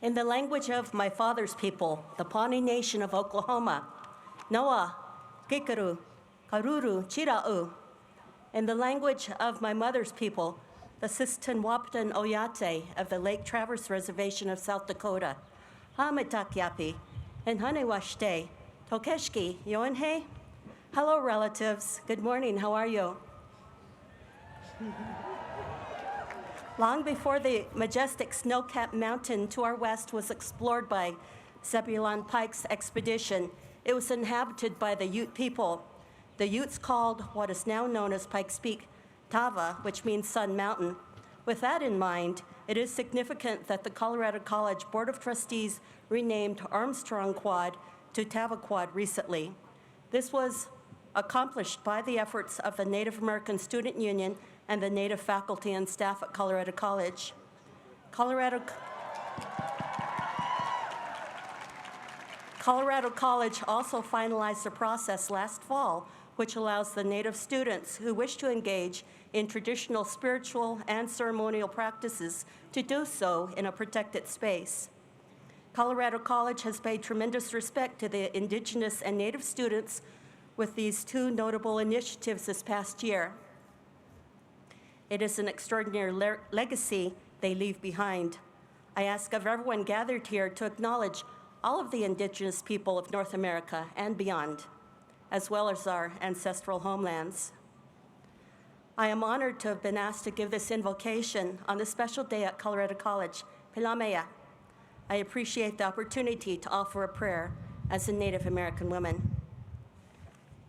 In the language of my father's people, the Pawnee Nation of Oklahoma, Noa, Kikaru, Karuru, Chira'u. In the language of my mother's people, the Sisseton-Wahpeton Oyate of the Lake Traverse Reservation of South Dakota, Hamitakyapi, and Hanewashte, Tokeshki, Yoenhe. Hello, relatives. Good morning. How are you? Long before the majestic snow-capped mountain to our west was explored by Zebulon Pike's expedition, it was inhabited by the Ute people. The Utes called what is now known as Pikes Peak Tava, which means Sun Mountain. With that in mind, it is significant that the Colorado College Board of Trustees renamed Armstrong Quad to Tava Quad recently. This was accomplished by the efforts of the Native American Student Union and the Native faculty and staff at Colorado College. Colorado College also finalized the process last fall, which allows the Native students who wish to engage in traditional spiritual and ceremonial practices to do so in a protected space. Colorado College has paid tremendous respect to the Indigenous and Native students with these two notable initiatives this past year. It is an extraordinary legacy they leave behind. I ask of everyone gathered here to acknowledge all of the Indigenous people of North America and beyond, as well as our ancestral homelands. I am honored to have been asked to give this invocation on this special day at Colorado College, Pilamea. I appreciate the opportunity to offer a prayer as a Native American woman.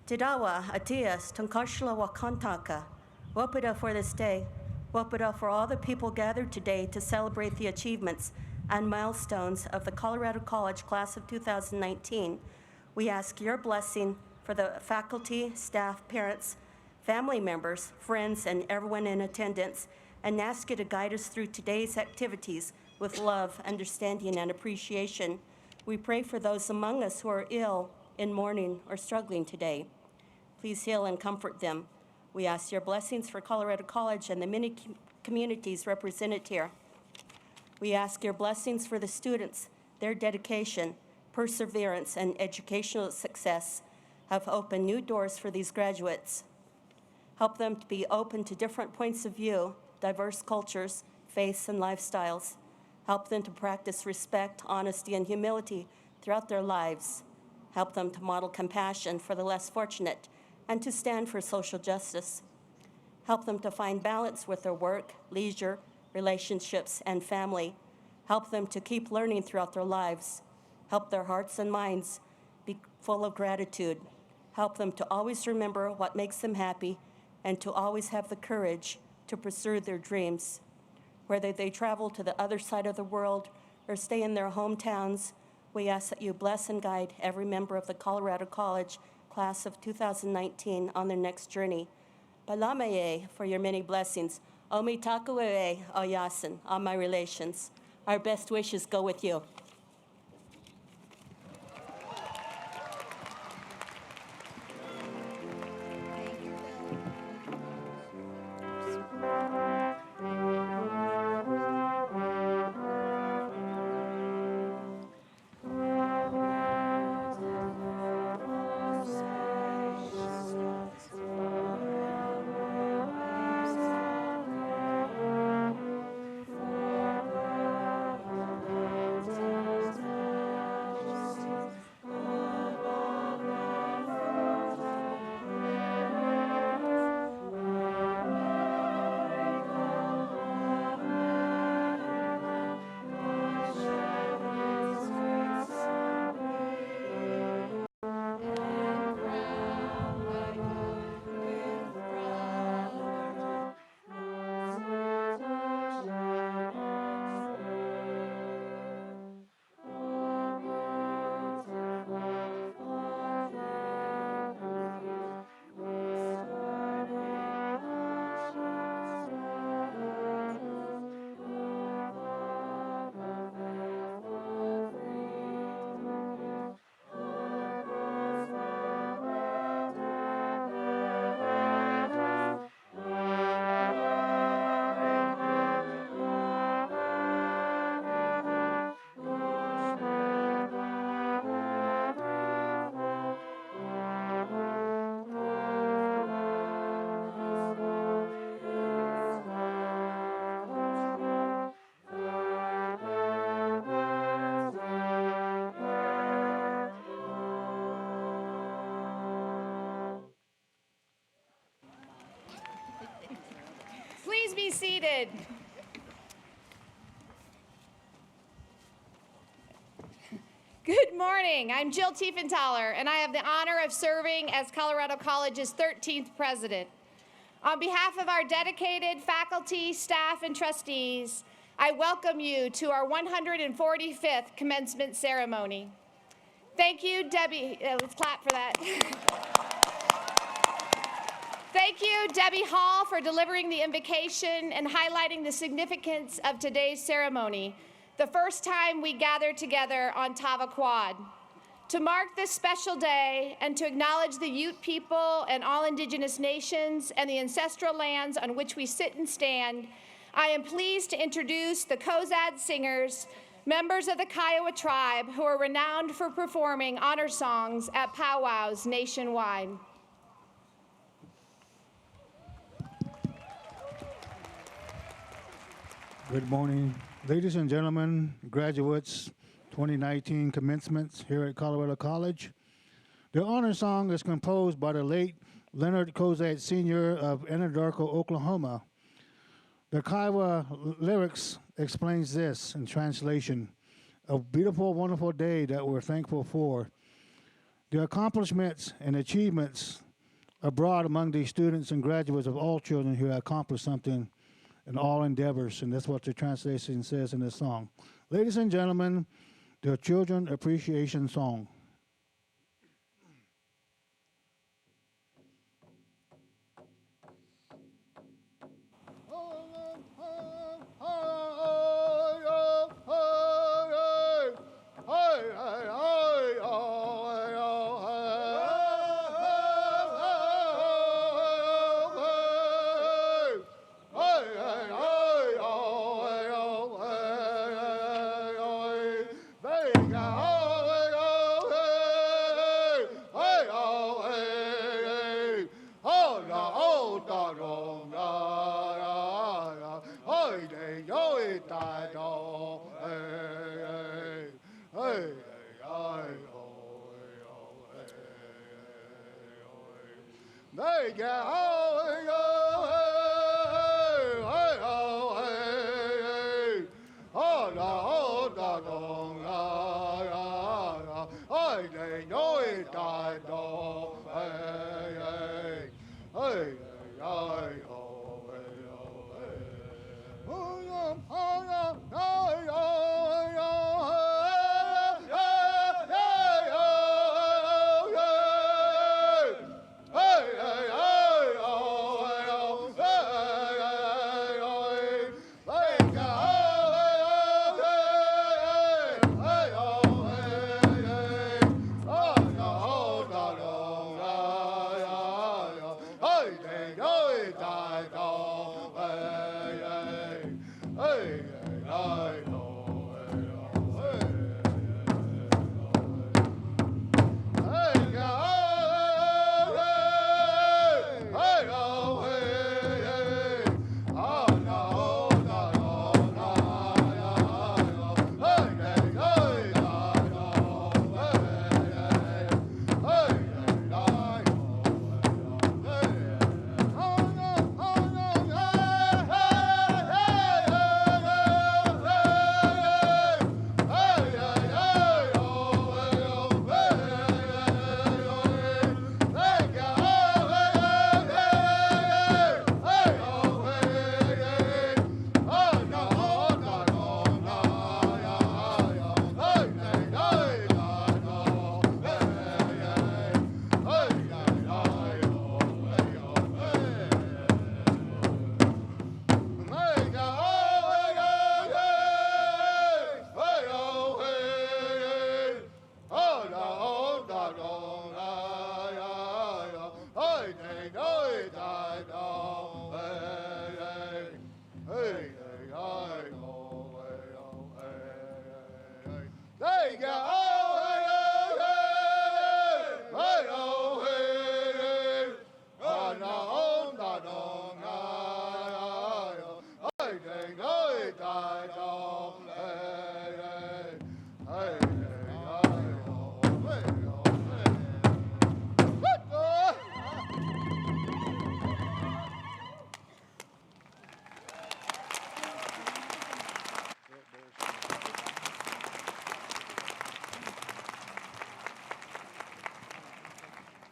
Tidawa atias tunkashla wakantaka. Wapida for this day, Wapida for all the people gathered today to celebrate the achievements and milestones of the Colorado College class of 2019. We ask your blessing for the faculty, staff, parents, family members, friends, and everyone in attendance, and ask you to guide us through today's activities with love, understanding, and appreciation. We pray for those among us who are ill, in mourning, or struggling today. Please heal and comfort them. We ask your blessings for Colorado College and the many communities represented here. We ask your blessings for the students. Their dedication, perseverance, and educational success have opened new doors for these graduates. Help them to be open to different points of view, diverse cultures, faiths, and lifestyles. Help them to practice respect, honesty, and humility throughout their lives. Help them to model compassion for the less fortunate and to stand for social justice. Help them to find balance with their work, leisure, relationships, and family. Help them to keep learning throughout their lives. Help their hearts and minds be full of gratitude. Help them to always remember what makes them happy and to always have the courage to pursue their dreams. Whether they travel to the other side of the world or stay in their hometowns, we ask that you bless and guide every member of the Colorado College class of 2019 on their next journey. Palamaye for your many blessings. Omi takuwe oyasin, on my relations. Our best wishes go with you. Please be seated. Good morning. I'm Jill Tiefenthaler, and I have the honor of serving as Colorado College's 13th president. On behalf of our dedicated faculty, staff, and trustees, I welcome you to our 145th commencement ceremony. Thank you, Debbie. Let's clap for that. Thank you, Debbie Hall, for delivering the invocation and highlighting the significance of today's ceremony, the first time we gathered together on Tava Quad. To mark this special day and to acknowledge the Ute people and all indigenous nations and the ancestral lands on which we sit and stand, I am pleased to introduce the Kozad singers, members of the Kiowa tribe who are renowned for performing honor songs at powwows nationwide. Good morning, ladies and gentlemen, graduates, 2019 commencements here at Colorado College. The honor song is composed by the late Leonard Kozad Sr. of Anadarko, Oklahoma. The Kiowa lyrics explains this in translation: a beautiful, wonderful day that we're thankful for. The accomplishments and achievements abroad among these students and graduates of all children who have accomplished something in all endeavors, and that's what the translation says in this song. Ladies and gentlemen, the Children Appreciation Song.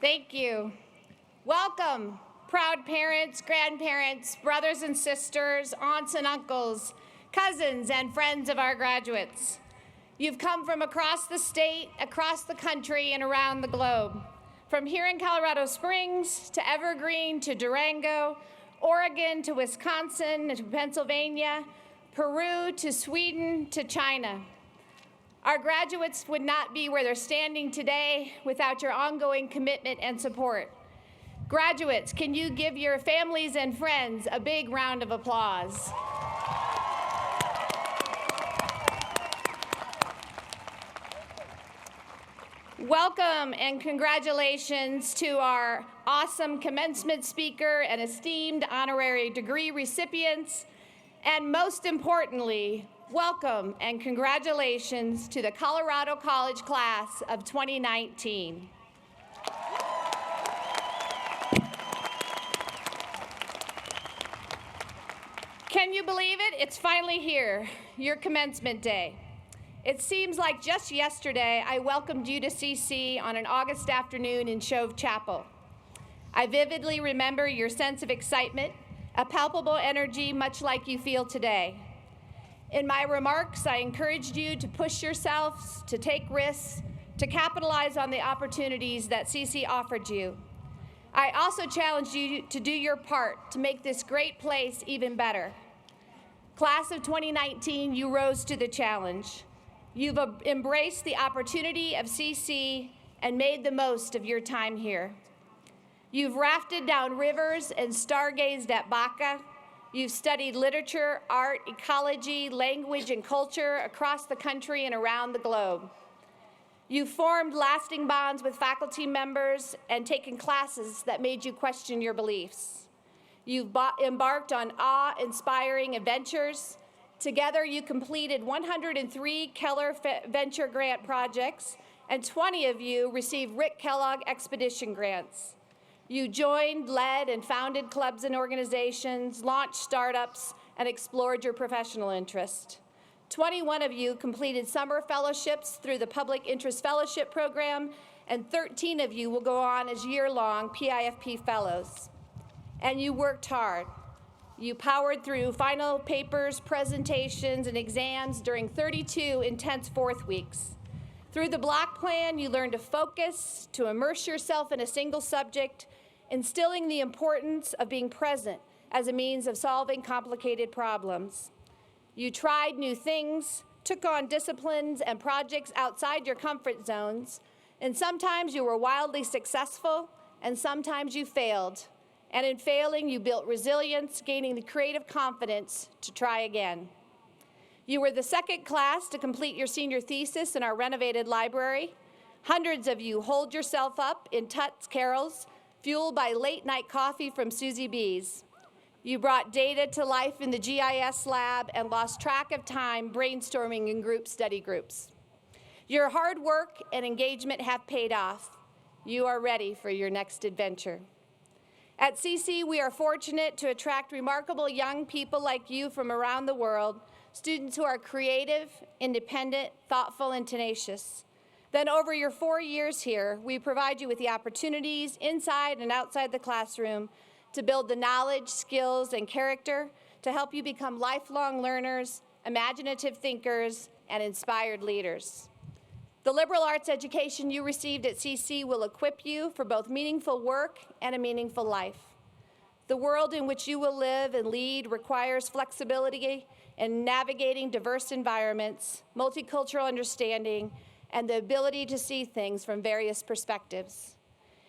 Thank you. Welcome, proud parents, grandparents, brothers and sisters, aunts and uncles, cousins and friends of our graduates. You've come from across the state, across the country, and around the globe. From here in Colorado Springs to Evergreen to Durango, Oregon to Wisconsin to Pennsylvania, Peru to Sweden to China. Our graduates would not be where they're standing today without your ongoing commitment and support. Graduates, can you give your families and friends a big round of applause? Welcome and congratulations to our awesome commencement speaker and esteemed honorary degree recipients. And most importantly, welcome and congratulations to the Colorado College class of 2019. Can you believe it? It's finally here, your commencement day. It seems like just yesterday I welcomed you to CC on an August afternoon in Shove Chapel. I vividly remember your sense of excitement, a palpable energy much like you feel today. In my remarks, I encouraged you to push yourselves, to take risks, to capitalize on the opportunities that CC offered you. I also challenged you to do your part to make this great place even better. Class of 2019, you rose to the challenge. You've embraced the opportunity of CC and made the most of your time here. You've rafted down rivers and stargazed at Baca. You've studied literature, art, ecology, language, and culture across the country and around the globe. You've formed lasting bonds with faculty members and taken classes that made you question your beliefs. You've embarked on awe-inspiring adventures. Together, you completed 103 Keller Venture Grant projects, and 20 of you received Rick Kellogg Expedition Grants. You joined, led, and founded clubs and organizations, launched startups, and explored your professional interest. 21 of you completed summer fellowships through the Public Interest Fellowship Program, and 13 of you will go on as year-long PIFP Fellows. And you worked hard. You powered through final papers, presentations, and exams during 32 intense fourth weeks. Through the block plan, you learned to focus, to immerse yourself in a single subject, instilling the importance of being present as a means of solving complicated problems. You tried new things, took on disciplines and projects outside your comfort zones, and sometimes you were wildly successful, and sometimes you failed. And in failing, you built resilience, gaining the creative confidence to try again. You were the second class to complete your senior thesis in our renovated library. Hundreds of you holed yourself up in Tut's carols, fueled by late-night coffee from Susie B's. You brought data to life in the GIS lab and lost track of time brainstorming in group study groups. Your hard work and engagement have paid off. You are ready for your next adventure. At CC, we are fortunate to attract remarkable young people like you from around the world, students who are creative, independent, thoughtful, and tenacious. Then over your 4 years here, we provide you with the opportunities inside and outside the classroom to build the knowledge, skills, and character to help you become lifelong learners, imaginative thinkers, and inspired leaders. The liberal arts education you received at CC will equip you for both meaningful work and a meaningful life. The world in which you will live and lead requires flexibility in navigating diverse environments, multicultural understanding, and the ability to see things from various perspectives.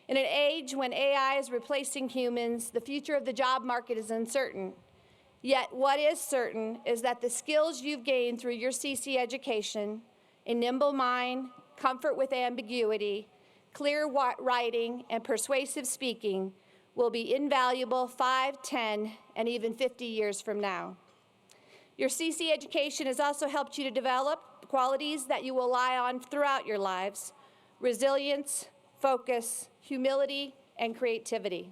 In an age when AI is replacing humans, the future of the job market is uncertain. Yet what is certain is that the skills you've gained through your CC education, a nimble mind, comfort with ambiguity, clear writing, and persuasive speaking will be invaluable 5, 10, and even 50 years from now. Your CC education has also helped you to develop qualities that you will rely on throughout your lives: resilience, focus, humility, and creativity.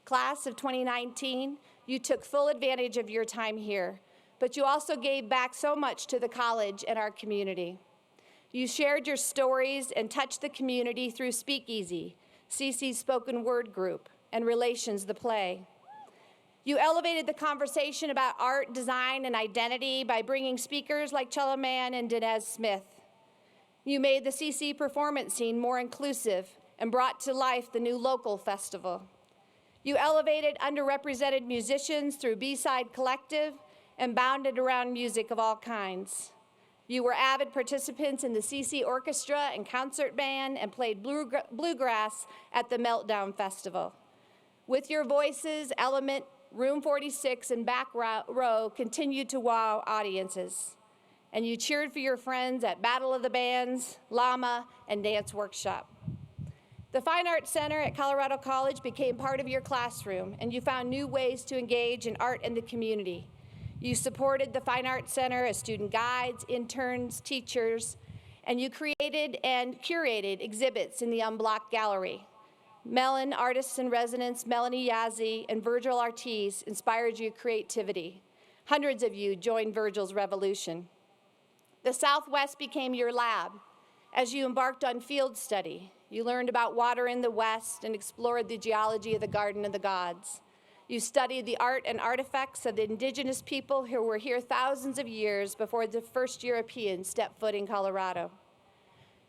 Class of 2019, you took full advantage of your time here, but you also gave back so much to the college and our community. You shared your stories and touched the community through Speakeasy, CC's spoken word group, and Relations the Play. You elevated the conversation about art, design, and identity by bringing speakers like Cello Man and Dinez Smith. You made the CC performance scene more inclusive and brought to life the new local festival. You elevated underrepresented musicians through B-Side Collective and bounded around music of all kinds. You were avid participants in the CC Orchestra and Concert Band and played bluegrass at the Meltdown Festival. With your voices, Element, Room 46, and Back Row continued to wow audiences. And you cheered for your friends at Battle of the Bands, Llama, and Dance Workshop. The Fine Arts Center at Colorado College became part of your classroom, and you found new ways to engage in art and the community. You supported the Fine Arts Center as student guides, interns, teachers, and you created and curated exhibits in the Unblocked Gallery. Mellon Artists in Residence, Melanie Yazzie, and Virgil Ortiz inspired your creativity. Hundreds of you joined Virgil's revolution. The Southwest became your lab. As you embarked on field study, you learned about water in the West and explored the geology of the Garden of the Gods. You studied the art and artifacts of the indigenous people who were here thousands of years before the first Europeans stepped foot in Colorado.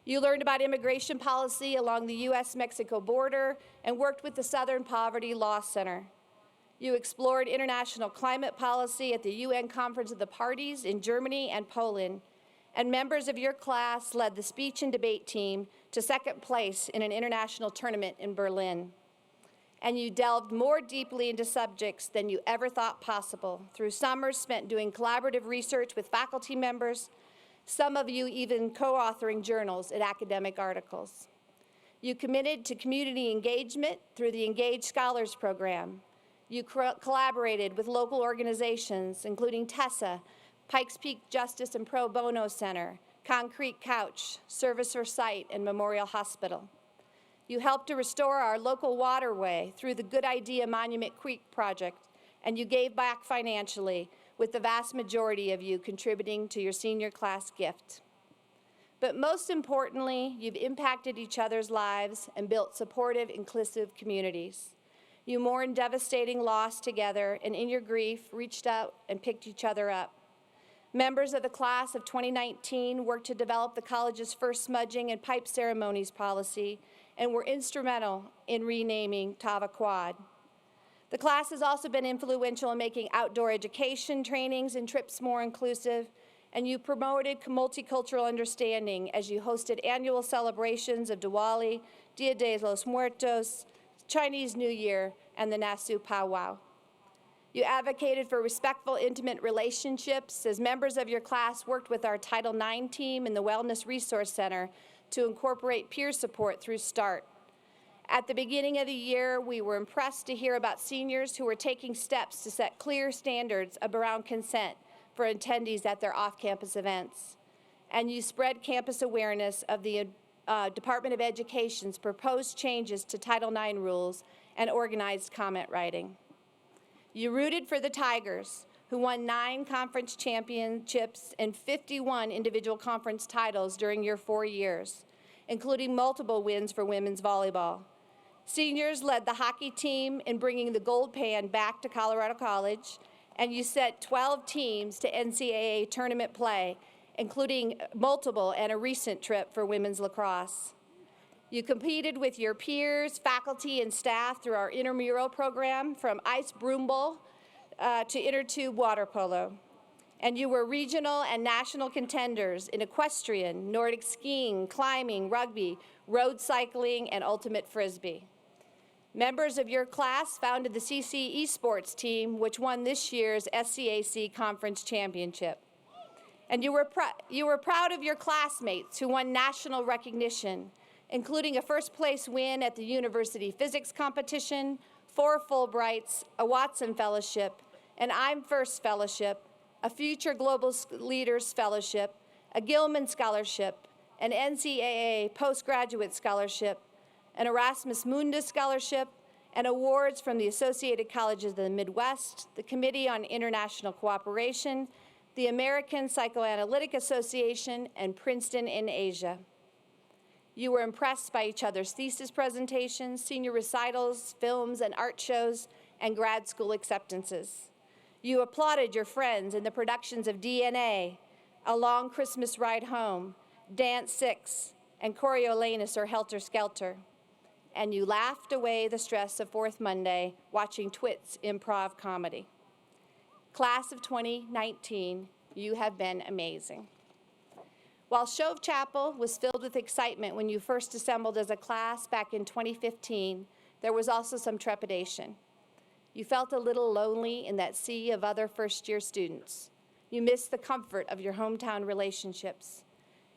You learned about immigration policy along the U.S.-Mexico border and worked with the Southern Poverty Law Center. You explored international climate policy at the UN Conference of the Parties in Germany and Poland, and members of your class led the speech and debate team to second place in an international tournament in Berlin. And you delved more deeply into subjects than you ever thought possible through summers spent doing collaborative research with faculty members, some of you even co-authoring journals and academic articles. You committed to community engagement through the Engaged Scholars Program. You collaborated with local organizations, including TESSA, Pikes Peak Justice and Pro Bono Center, Concrete Couch, Service or Sight, and Memorial Hospital. You helped to restore our local waterway through the Good Idea Monument Creek project, and you gave back financially, with the vast majority of you contributing to your senior class gift. But most importantly, you've impacted each other's lives and built supportive, inclusive communities. You mourned devastating loss together, and in your grief, reached out and picked each other up. Members of the class of 2019 worked to develop the college's first smudging and pipe ceremonies policy and were instrumental in renaming Tava Quad. The class has also been influential in making outdoor education trainings and trips more inclusive, and you promoted multicultural understanding as you hosted annual celebrations of Diwali, Dia de los Muertos, Chinese New Year, and the Nasu Powwow. You advocated for respectful, intimate relationships as members of your class worked with our Title IX team in the Wellness Resource Center to incorporate peer support through START. At the beginning of the year, we were impressed to hear about seniors who were taking steps to set clear standards around consent for attendees at their off-campus events. And you spread campus awareness of the Department of Education's proposed changes to Title IX rules and organized comment writing. You rooted for the Tigers, who won 9 conference championships and 51 individual conference titles during your 4 years, including multiple wins for women's volleyball. Seniors led the hockey team in bringing the gold pan back to Colorado College, and you set 12 teams to NCAA tournament play, including multiple and a recent trip for women's lacrosse. You competed with your peers, faculty, and staff through our intramural program, from ice broom bowl to inner tube water polo. And you were regional and national contenders in equestrian, Nordic skiing, climbing, rugby, road cycling, and ultimate frisbee. Members of your class founded the CC Esports team, which won this year's SCAC Conference Championship. And you were proud of your classmates who won national recognition, including a first-place win at the University Physics Competition, 4 Fulbrights, a Watson Fellowship, an I'm First Fellowship, a Future Global Leaders Fellowship, a Gilman Scholarship, an NCAA Postgraduate Scholarship, an Erasmus Mundus Scholarship, and awards from the Associated Colleges of the Midwest, the Committee on International Cooperation, the American Psychoanalytic Association, and Princeton in Asia. You were impressed by each other's thesis presentations, senior recitals, films and art shows, and grad school acceptances. You applauded your friends in the productions of DNA, A Long Christmas Ride Home, Dance 6, and Coriolanus or Helter Skelter. And you laughed away the stress of Fourth Monday watching Twit's improv comedy. Class of 2019, you have been amazing. While Shove Chapel was filled with excitement when you first assembled as a class back in 2015, there was also some trepidation. You felt a little lonely in that sea of other first-year students. You missed the comfort of your hometown relationships.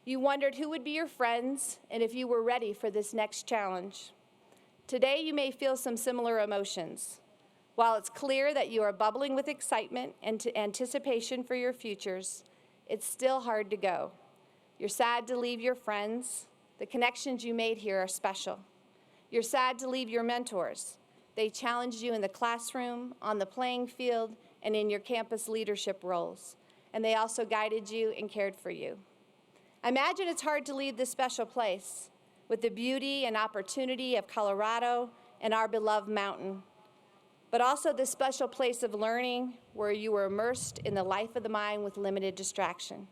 You wondered who would be your friends and if you were ready for this next challenge. Today, you may feel some similar emotions. While it's clear that you are bubbling with excitement and anticipation for your futures, it's still hard to go. You're sad to leave your friends. The connections you made here are special. You're sad to leave your mentors. They challenged you in the classroom, on the playing field, and in your campus leadership roles. And they also guided you and cared for you. I imagine it's hard to leave this special place with the beauty and opportunity of Colorado and our beloved mountain, but also this special place of learning where you were immersed in the life of the mind with limited distraction.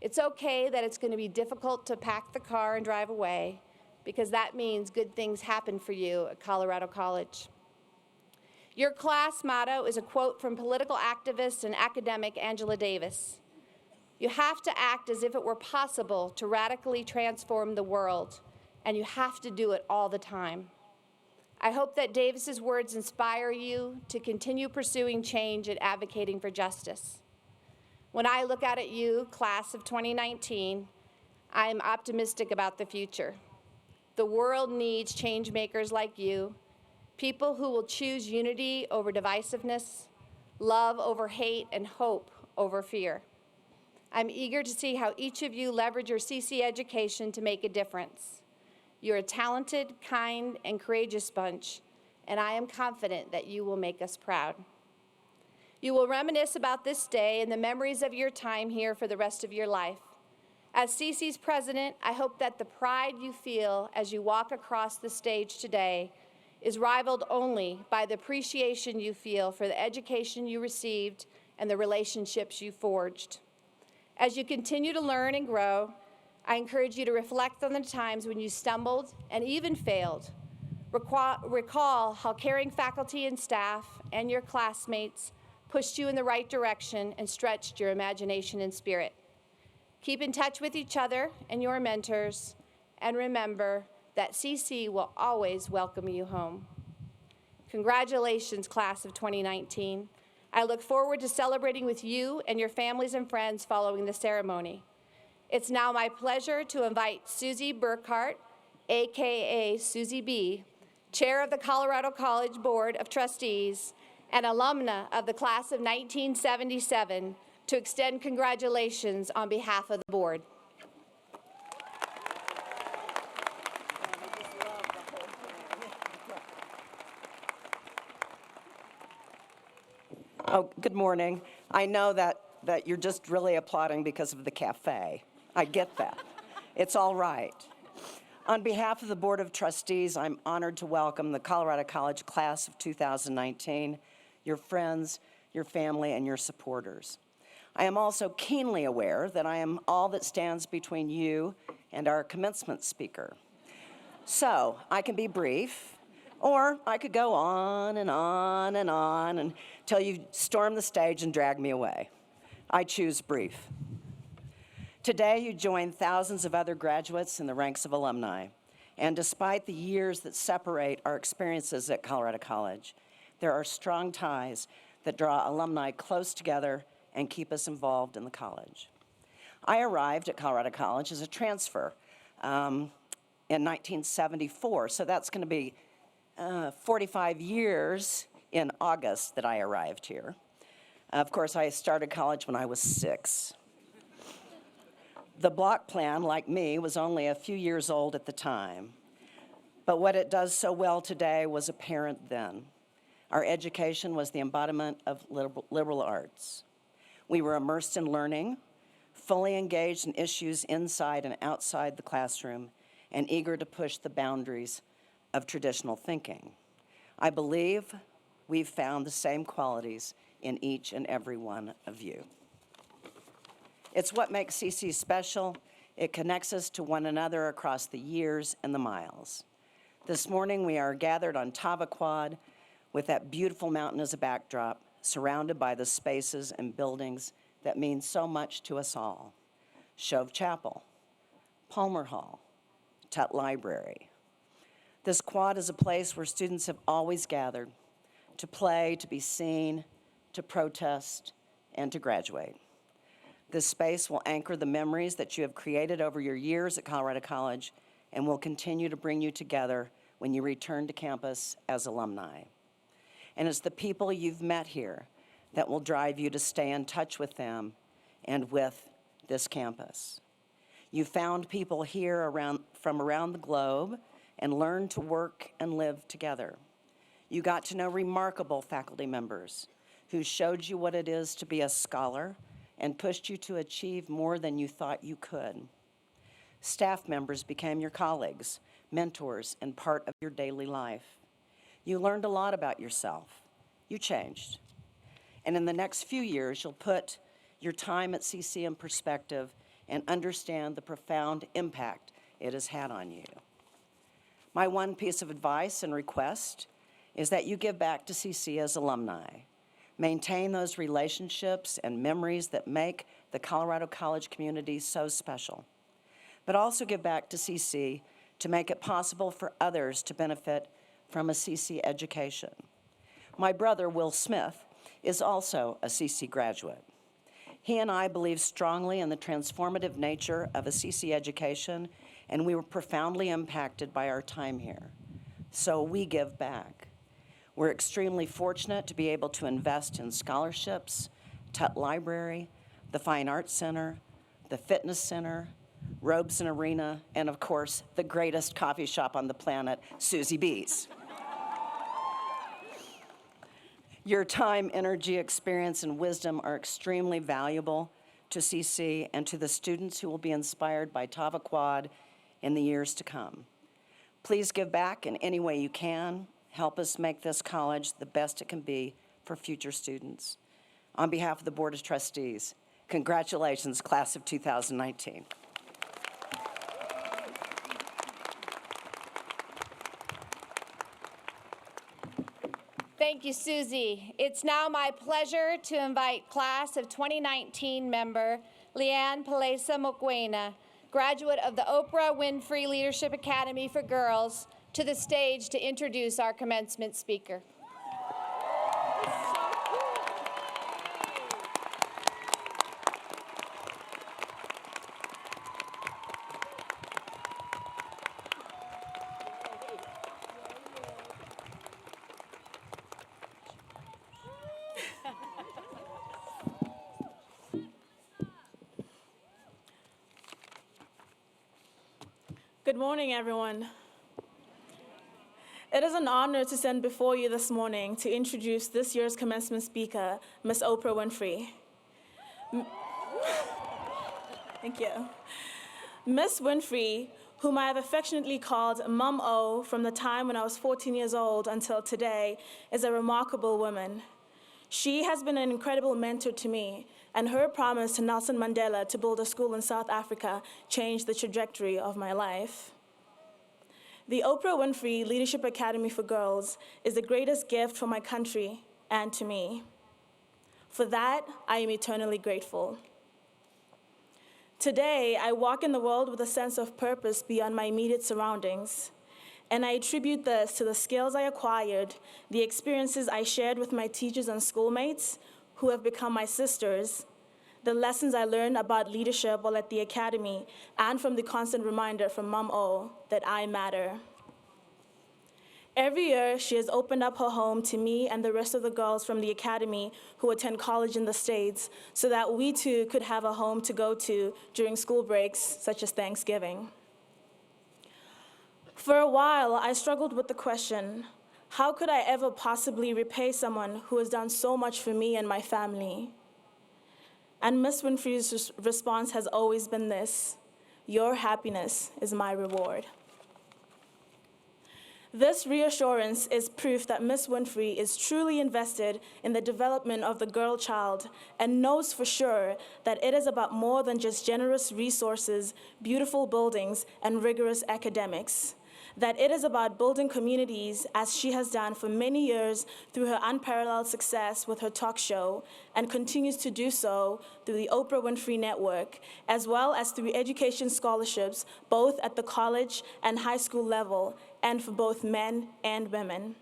It's okay that it's going to be difficult to pack the car and drive away, because that means good things happen for you at Colorado College. Your class motto is a quote from political activist and academic Angela Davis. You have to act as if it were possible to radically transform the world, and you have to do it all the time. I hope that Davis's words inspire you to continue pursuing change and advocating for justice. When I look out at you, class of 2019, I am optimistic about the future. The world needs change makers like you, people who will choose unity over divisiveness, love over hate, and hope over fear. I'm eager to see how each of you leverage your CC education to make a difference. You're a talented, kind, and courageous bunch, and I am confident that you will make us proud. You will reminisce about this day and the memories of your time here for the rest of your life. As CC's president, I hope that the pride you feel as you walk across the stage today is rivaled only by the appreciation you feel for the education you received and the relationships you forged. As you continue to learn and grow, I encourage you to reflect on the times when you stumbled and even failed. Recall how caring faculty and staff and your classmates pushed you in the right direction and stretched your imagination and spirit. Keep in touch with each other and your mentors, and remember that CC will always welcome you home. Congratulations, class of 2019. I look forward to celebrating with you and your families and friends following the ceremony. It's now my pleasure to invite Susie Burkhart, AKA Susie B., Chair of the Colorado College Board of Trustees and alumna of the class of 1977, to extend congratulations on behalf of the board. Oh, good morning. I know that you're just really applauding because of the cafe. I get that. It's all right. On behalf of the Board of Trustees, I'm honored to welcome the Colorado College class of 2019, your friends, your family, and your supporters. I am also keenly aware that I am all that stands between you and our commencement speaker. So I can be brief, or I could go on and on and on until you storm the stage and drag me away. I choose brief. Today, you join thousands of other graduates in the ranks of alumni. And despite the years that separate our experiences at Colorado College, there are strong ties that draw alumni close together and keep us involved in the college. I arrived at Colorado College as a transfer in 1974, so that's going to be 45 years in August that I arrived here. Of course, I started college when I was 6. The block plan, like me, was only a few years old at the time. But what it does so well today was apparent then. Our education was the embodiment of liberal arts. We were immersed in learning, fully engaged in issues inside and outside the classroom, and eager to push the boundaries of traditional thinking. I believe we've found the same qualities in each and every one of you. It's what makes CC special. It connects us to one another across the years and the miles. This morning we are gathered on Tava Quad with that beautiful mountain as a backdrop, surrounded by the spaces and buildings that mean so much to us all. Shove Chapel, Palmer Hall, Tutt Library. This quad is a place where students have always gathered to play, to be seen, to protest, and to graduate. This space will anchor the memories that you have created over your years at Colorado College and will continue to bring you together when you return to campus as alumni. And it's the people you've met here that will drive you to stay in touch with them and with this campus. You found people here from around the globe and learned to work and live together. You got to know remarkable faculty members who showed you what it is to be a scholar and pushed you to achieve more than you thought you could. Staff members became your colleagues, mentors, and part of your daily life. You learned a lot about yourself. You changed. And in the next few years, you'll put your time at CC in perspective and understand the profound impact it has had on you. My one piece of advice and request is that you give back to CC as alumni. Maintain those relationships and memories that make the Colorado College community so special. But also give back to CC to make it possible for others to benefit from a CC education. My brother, Will Smith, is also a CC graduate. He and I believe strongly in the transformative nature of a CC education, and we were profoundly impacted by our time here. So we give back. We're extremely fortunate to be able to invest in scholarships, Tutt Library, the Fine Arts Center, the Fitness Center, Robson Arena, and of course, the greatest coffee shop on the planet, Susie B's. Your time, energy, experience, and wisdom are extremely valuable to CC and to the students who will be inspired by Tava Quad in the years to come. Please give back in any way you can. Help us make this college the best it can be for future students. On behalf of the Board of Trustees, congratulations, class of 2019. Thank you, Susie. It's now my pleasure to invite class of 2019 member Leanne Palesa Moquena, graduate of the Oprah Winfrey Leadership Academy for Girls, to the stage to introduce our commencement speaker. Good morning, everyone. It is an honor to stand before you this morning to introduce this year's commencement speaker, Miss Oprah Winfrey. Thank you. Miss Winfrey, whom I have affectionately called Mum O from the time when I was 14 years old until today, is a remarkable woman. She has been an incredible mentor to me, and her promise to Nelson Mandela to build a school in South Africa changed the trajectory of my life. The Oprah Winfrey Leadership Academy for Girls is the greatest gift for my country and to me. For that, I am eternally grateful. Today, I walk in the world with a sense of purpose beyond my immediate surroundings, and I attribute this to the skills I acquired, the experiences I shared with my teachers and schoolmates, who have become my sisters, the lessons I learned about leadership while at the academy, and from the constant reminder from Mum O that I matter. Every year, she has opened up her home to me and the rest of the girls from the academy who attend college in the States so that we too could have a home to go to during school breaks, such as Thanksgiving. For a while, I struggled with the question, how could I ever possibly repay someone who has done so much for me and my family? And Miss Winfrey's response has always been this: your happiness is my reward. This reassurance is proof that Ms. Winfrey is truly invested in the development of the girl child and knows for sure that it is about more than just generous resources, beautiful buildings, and rigorous academics. That it is about building communities as she has done for many years through her unparalleled success with her talk show and continues to do so through the Oprah Winfrey Network, as well as through education scholarships, both at the college and high school level, and for both men and women.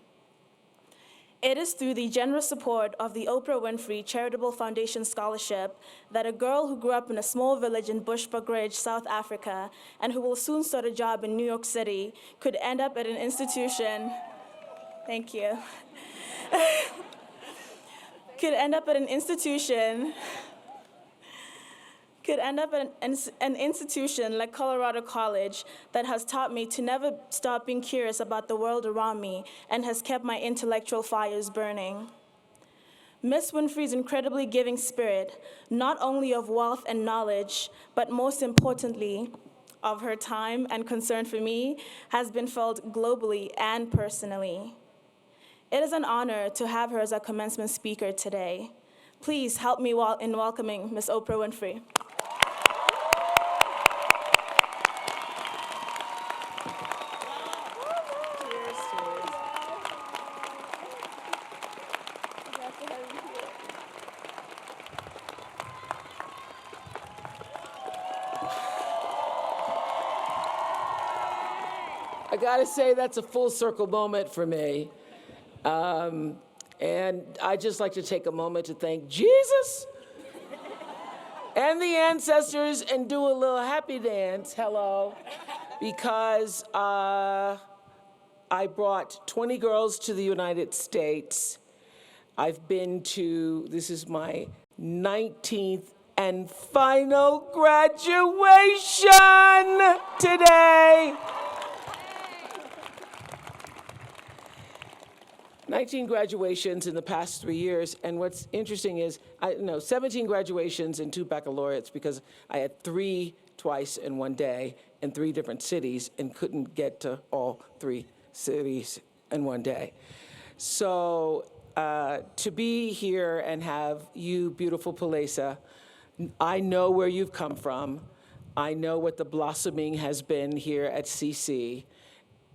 It is through the generous support of the Oprah Winfrey Charitable Foundation Scholarship that a girl who grew up in a small village in Bushbuckridge, South Africa, and who will soon start a job in New York City could end up at an institution, thank you, could end up at an institution like Colorado College that has taught me to never stop being curious about the world around me and has kept my intellectual fires burning. Miss Winfrey's incredibly giving spirit, not only of wealth and knowledge, but most importantly, of her time and concern for me, has been felt globally and personally. It is an honor to have her as our commencement speaker today. Please help me in welcoming Miss Oprah Winfrey. I gotta say, that's a full circle moment for me. And I'd just like to take a moment to thank Jesus and the ancestors and do a little happy dance, hello, because I brought 20 girls to the United States. I've been to, this is my 19th and final graduation today. 19 graduations in the past 3 years, and what's interesting is, 17 graduations and 2 baccalaureates because I had 3 twice in one day in 3 different cities and couldn't get to all 3 cities in one day. So to be here and have you, beautiful Palesa, I know where you've come from. I know what the blossoming has been here at CC.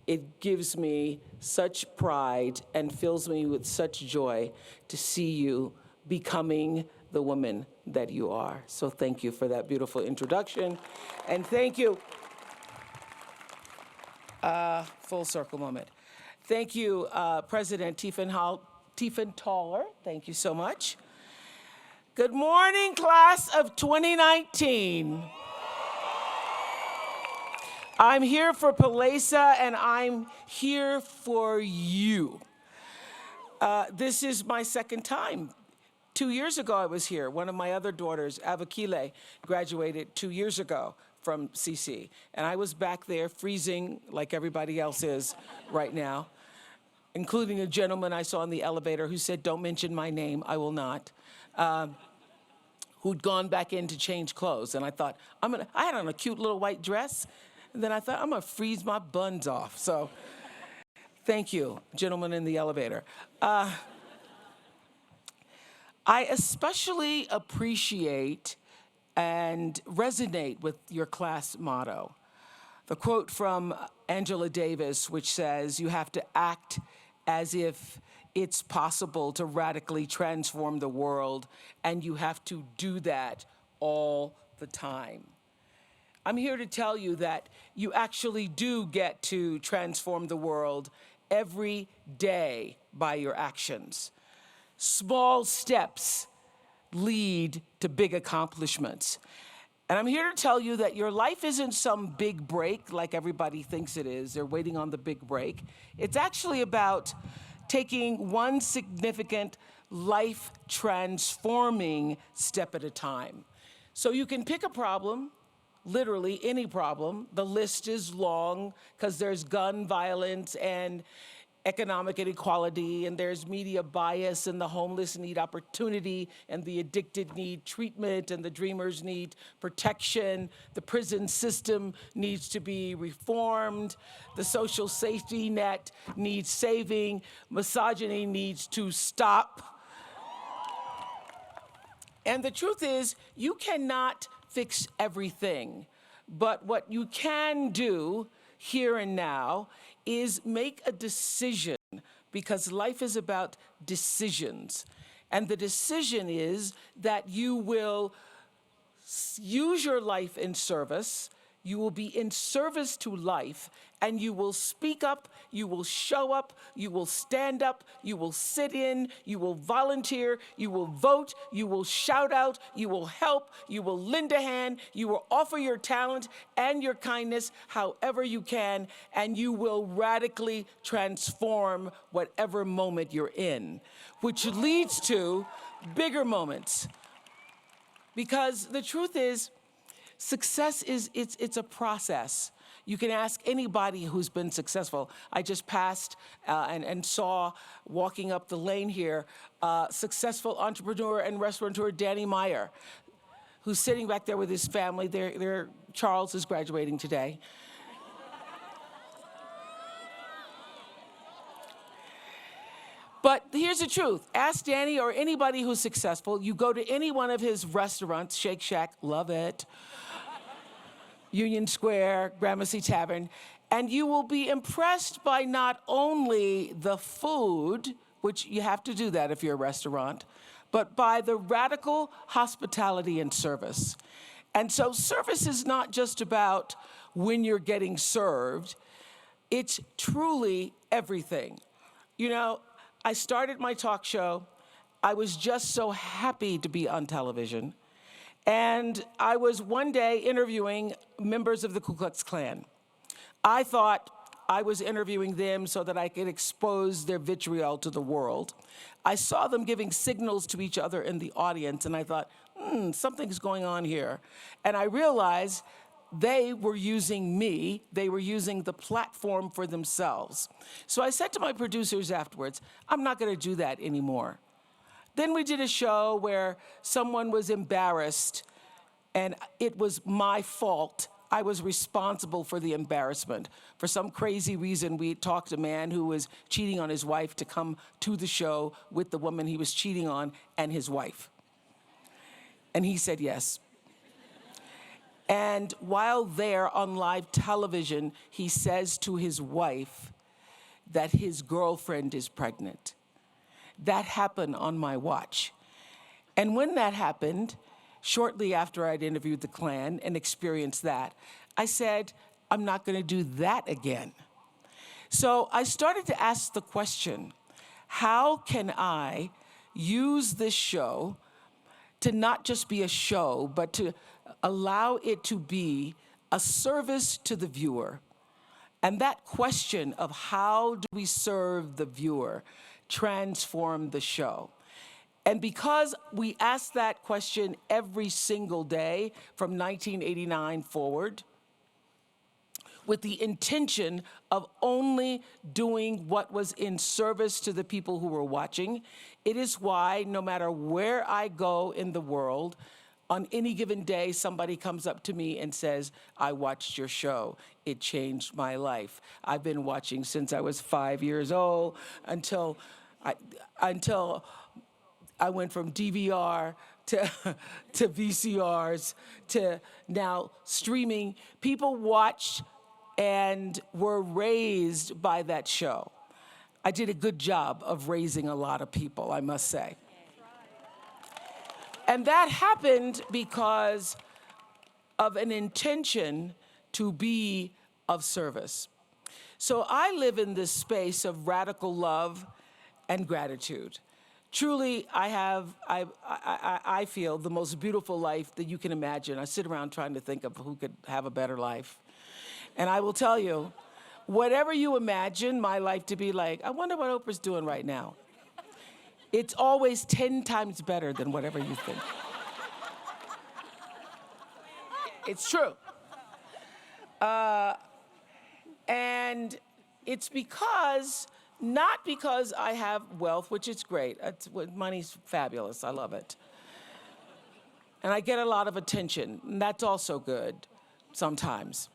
It gives me such pride and fills me with such joy to see you becoming the woman that you are. So thank you for that beautiful introduction. And thank you, full circle moment. Thank you, President Tiefenthaler. Thank you so much. Good morning, class of 2019. I'm here for Palesa, and I'm here for you. This is my second time. 2 years ago, I was here. One of my other daughters, Avakile, graduated 2 years ago from CC. And I was back there freezing like everybody else is right now, including a gentleman I saw in the elevator who said, "Don't mention my name, I will not." Who'd gone back in to change clothes. And I thought, I had on a cute little white dress. And then I thought, I'm gonna freeze my buns off. So thank you, gentlemen in the elevator. I especially appreciate and resonate with your class motto. The quote from Angela Davis, which says, you have to act as if it's possible to radically transform the world, and you have to do that all the time. I'm here to tell you that you actually do get to transform the world every day by your actions. Small steps lead to big accomplishments. And I'm here to tell you that your life isn't some big break like everybody thinks it is. They're waiting on the big break. It's actually about taking one significant life-transforming step at a time. So you can pick a problem, literally any problem. The list is long because there's gun violence and economic inequality, and there's media bias, and the homeless need opportunity, and the addicted need treatment, and the dreamers need protection. The prison system needs to be reformed. The social safety net needs saving. Misogyny needs to stop. And the truth is, you cannot fix everything. But what you can do here and now is make a decision, because life is about decisions. And the decision is that you will use your life in service, you will be in service to life, and you will speak up, you will show up, you will stand up, you will sit in, you will volunteer, you will vote, you will shout out, you will help, you will lend a hand, you will offer your talent and your kindness however you can, and you will radically transform whatever moment you're in, which leads to bigger moments. Because the truth is, success is, it's a process. You can ask anybody who's been successful. I just passed and saw, walking up the lane here, successful entrepreneur and restaurateur Danny Meyer, who's sitting back there with his family. Charles is graduating today. But here's the truth. Ask Danny or anybody who's successful. You go to any one of his restaurants, Shake Shack, love it, Union Square, Gramercy Tavern, and you will be impressed by not only the food, which you have to do that if you're a restaurant, but by the radical hospitality and service. And so service is not just about when you're getting served, it's truly everything. You know, I started my talk show. I was just so happy to be on television. And I was one day interviewing members of the Ku Klux Klan. I thought I was interviewing them so that I could expose their vitriol to the world. I saw them giving signals to each other in the audience, and I thought, something's going on here. And I realized they were using me, they were using the platform for themselves. So I said to my producers afterwards, I'm not gonna do that anymore. Then we did a show where someone was embarrassed, and it was my fault. I was responsible for the embarrassment. For some crazy reason, we talked a man who was cheating on his wife to come to the show with the woman he was cheating on and his wife. And he said yes. And while there on live television, he says to his wife that his girlfriend is pregnant. That happened on my watch. And when that happened, shortly after I'd interviewed the Klan and experienced that, I said, I'm not gonna do that again. So I started to ask the question, how can I use this show to not just be a show, but to allow it to be a service to the viewer? And that question of how do we serve the viewer transform the show. And because we asked that question every single day from 1989 forward, with the intention of only doing what was in service to the people who were watching, it is why no matter where I go in the world, on any given day, somebody comes up to me and says, I watched your show. It changed my life. I've been watching since I was 5 years old until I went from DVR to VCRs to now streaming. People watched and were raised by that show. I did a good job of raising a lot of people, I must say. And that happened because of an intention to be of service. So I live in this space of radical love and gratitude. Truly, I feel the most beautiful life that you can imagine. I sit around trying to think of who could have a better life. And I will tell you, whatever you imagine my life to be like, I wonder what Oprah's doing right now. It's always 10 times better than whatever you think. It's true. And it's because not because I have wealth, which is great. Money's fabulous. I love it. And I get a lot of attention, and that's also good sometimes.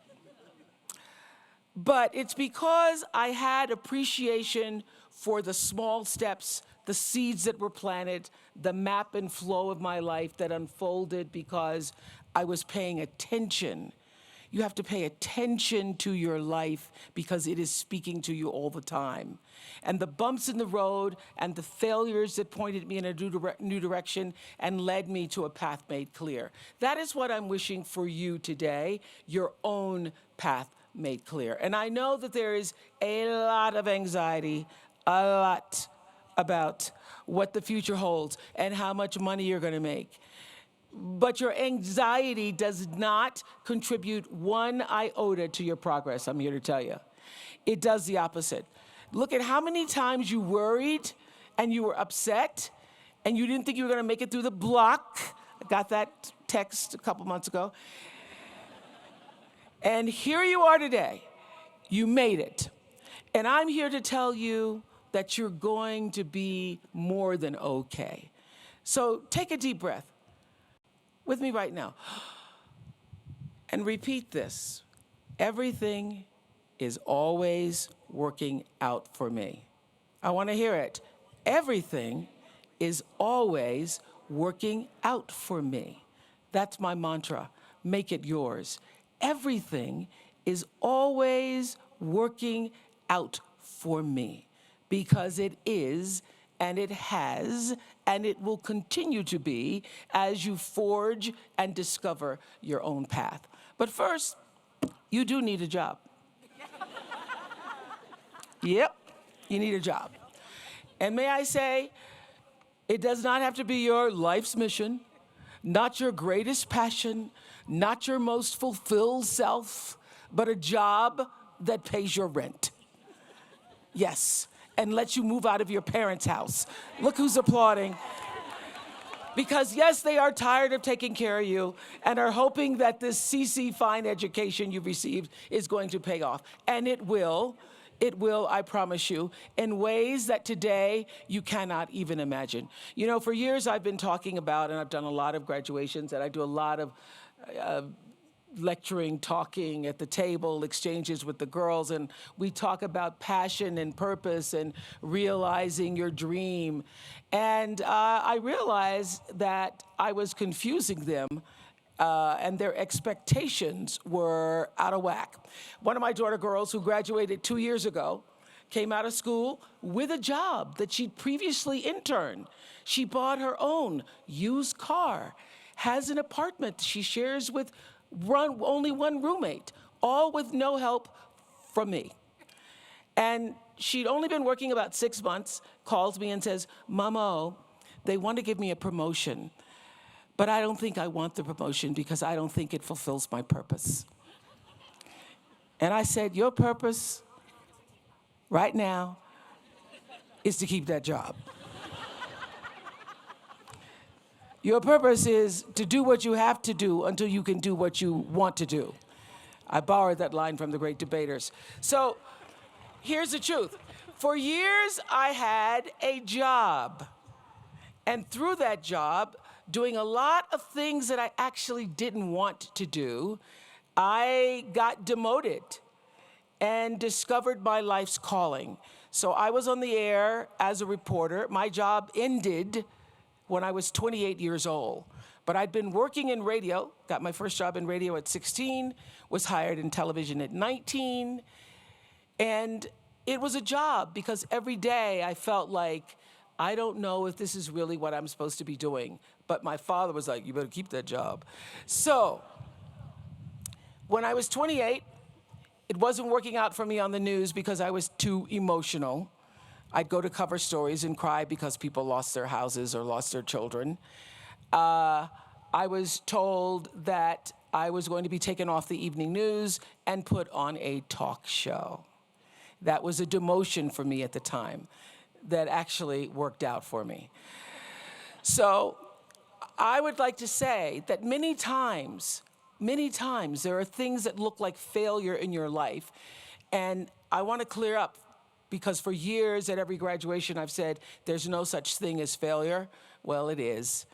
But it's because I had appreciation for the small steps, the seeds that were planted, the map and flow of my life that unfolded because I was paying attention. You have to pay attention to your life because it is speaking to you all the time. And the bumps in the road and the failures that pointed me in a new direction and led me to a path made clear. That is what I'm wishing for you today, your own path made clear. And I know that there is a lot of anxiety, a lot about what the future holds and how much money you're going to make. But your anxiety does not contribute one iota to your progress, I'm here to tell you. It does the opposite. Look at how many times you worried and you were upset and you didn't think you were going to make it through the block. I got that text a couple months ago. And here you are today. You made it. And I'm here to tell you that you're going to be more than okay. So take a deep breath with me right now and repeat this. Everything is always working out for me. I want to hear it. Everything is always working out for me. That's my mantra. Make it yours. Everything is always working out for me because it is, and it has, and it will continue to be as you forge and discover your own path. But first, you do need a job. Yep, you need a job. And may I say, it does not have to be your life's mission, not your greatest passion, not your most fulfilled self, but a job that pays your rent. Yes, and lets you move out of your parents' house. Look who's applauding. Because yes, they are tired of taking care of you and are hoping that this CC fine education you've received is going to pay off. And it will, I promise you, in ways that today you cannot even imagine. You know, for years I've been talking about, and I've done a lot of graduations, and I do a lot of lecturing, talking at the table, exchanges with the girls, and we talk about passion and purpose and realizing your dream. And I realized that I was confusing them and their expectations were out of whack. One of my daughter girls who graduated 2 years ago came out of school with a job that she'd previously interned. She bought her own used car, has an apartment she shares with only one roommate, all with no help from me. And she'd only been working about 6 months, calls me and says, "Mama, they want to give me a promotion, but I don't think I want the promotion because I don't think it fulfills my purpose." And I said, "Your purpose right now is to keep that job. Your purpose is to do what you have to do until you can do what you want to do." I borrowed that line from the great debaters. So here's the truth. For years, I had a job. And through that job, doing a lot of things that I actually didn't want to do, I got demoted and discovered my life's calling. So I was on the air as a reporter. My job ended when I was 28 years old. But I'd been working in radio, got my first job in radio at 16, was hired in television at 19, and it was a job because every day I felt like, I don't know if this is really what I'm supposed to be doing. But my father was like, "You better keep that job." So when I was 28, it wasn't working out for me on the news because I was too emotional. I'd go to cover stories and cry because people lost their houses or lost their children. I was told that I was going to be taken off the evening news and put on a talk show. That was a demotion for me at the time that actually worked out for me. So I would like to say that many times, there are things that look like failure in your life. And I want to clear up because for years at every graduation I've said, there's no such thing as failure. Well, it is.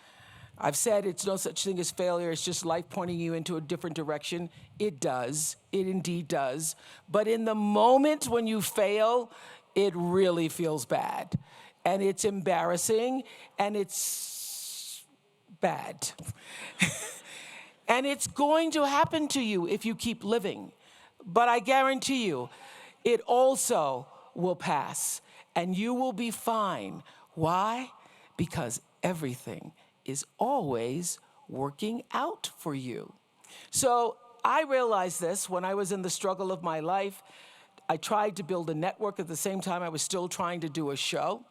I've said it's no such thing as failure, it's just life pointing you into a different direction. It does, it indeed does. But in the moment when you fail, it really feels bad. And it's embarrassing, and it's bad. And it's going to happen to you if you keep living. But I guarantee you, it also will pass, and you will be fine. Why? Because everything is always working out for you. So I realized this when I was in the struggle of my life. I tried to build a network at the same time I was still trying to do a show.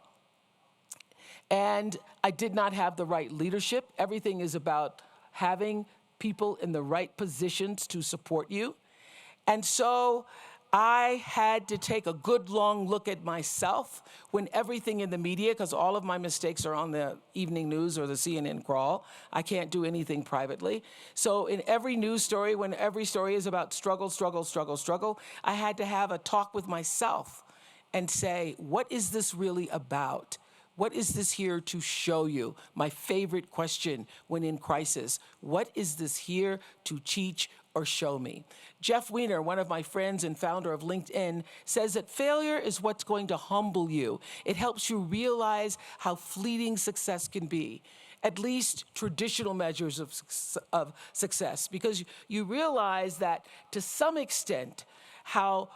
And I did not have the right leadership. Everything is about having people in the right positions to support you. And so I had to take a good long look at myself when everything in the media, because all of my mistakes are on the evening news or the CNN crawl. I can't do anything privately. So in every news story, when every story is about struggle, struggle, struggle, struggle, I had to have a talk with myself and say, what is this really about? What is this here to show you? My favorite question when in crisis, what is this here to teach or show me? Jeff Weiner, one of my friends and founder of LinkedIn, says that failure is what's going to humble you. It helps you realize how fleeting success can be, at least traditional measures of success, because you realize that to some extent, how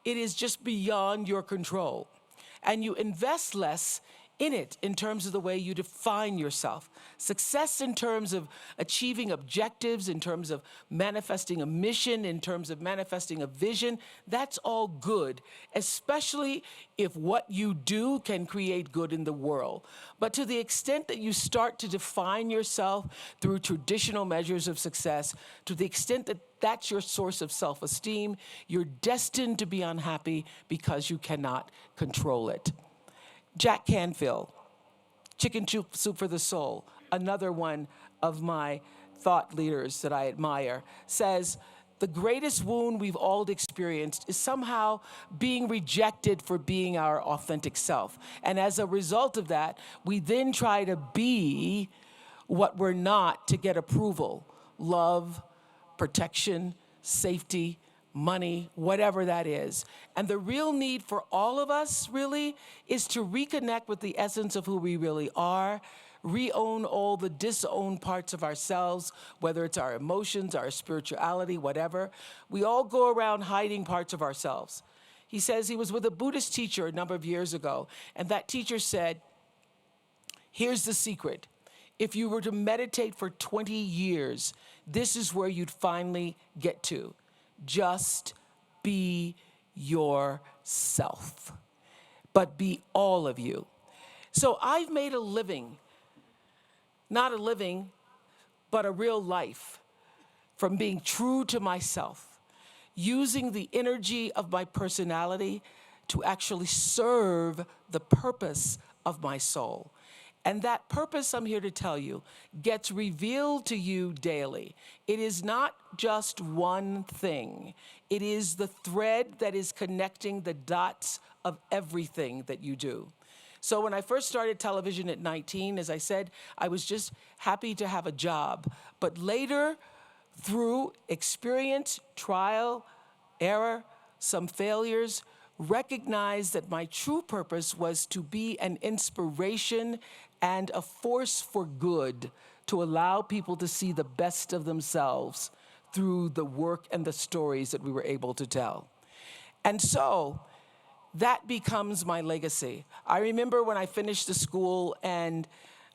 it is just beyond your control. And you invest less in it in terms of the way you define yourself. Success in terms of achieving objectives, in terms of manifesting a mission, in terms of manifesting a vision, that's all good, especially if what you do can create good in the world. But to the extent that you start to define yourself through traditional measures of success, to the extent that that's your source of self-esteem, you're destined to be unhappy because you cannot control it. Jack Canfield, Chicken Soup for the Soul, another one of my thought leaders that I admire, says, the greatest wound we've all experienced is somehow being rejected for being our authentic self. And as a result of that, we then try to be what we're not to get approval, love, protection, safety, money, whatever that is. And the real need for all of us, really, is to reconnect with the essence of who we really are, re-own all the disowned parts of ourselves, whether it's our emotions, our spirituality, whatever. We all go around hiding parts of ourselves. He says he was with a Buddhist teacher a number of years ago, and that teacher said, here's the secret. If you were to meditate for 20 years, this is where you'd finally get to. Just be yourself, but be all of you. So I've made a living, not a living, but a real life from being true to myself, using the energy of my personality to actually serve the purpose of my soul. And that purpose, I'm here to tell you, gets revealed to you daily. It is not just one thing. It is the thread that is connecting the dots of everything that you do. So when I first started television at 19, as I said, I was just happy to have a job. But later, through experience, trial, error, some failures, recognized that my true purpose was to be an inspiration and a force for good, to allow people to see the best of themselves through the work and the stories that we were able to tell. And so that becomes my legacy. I remember when I finished the school and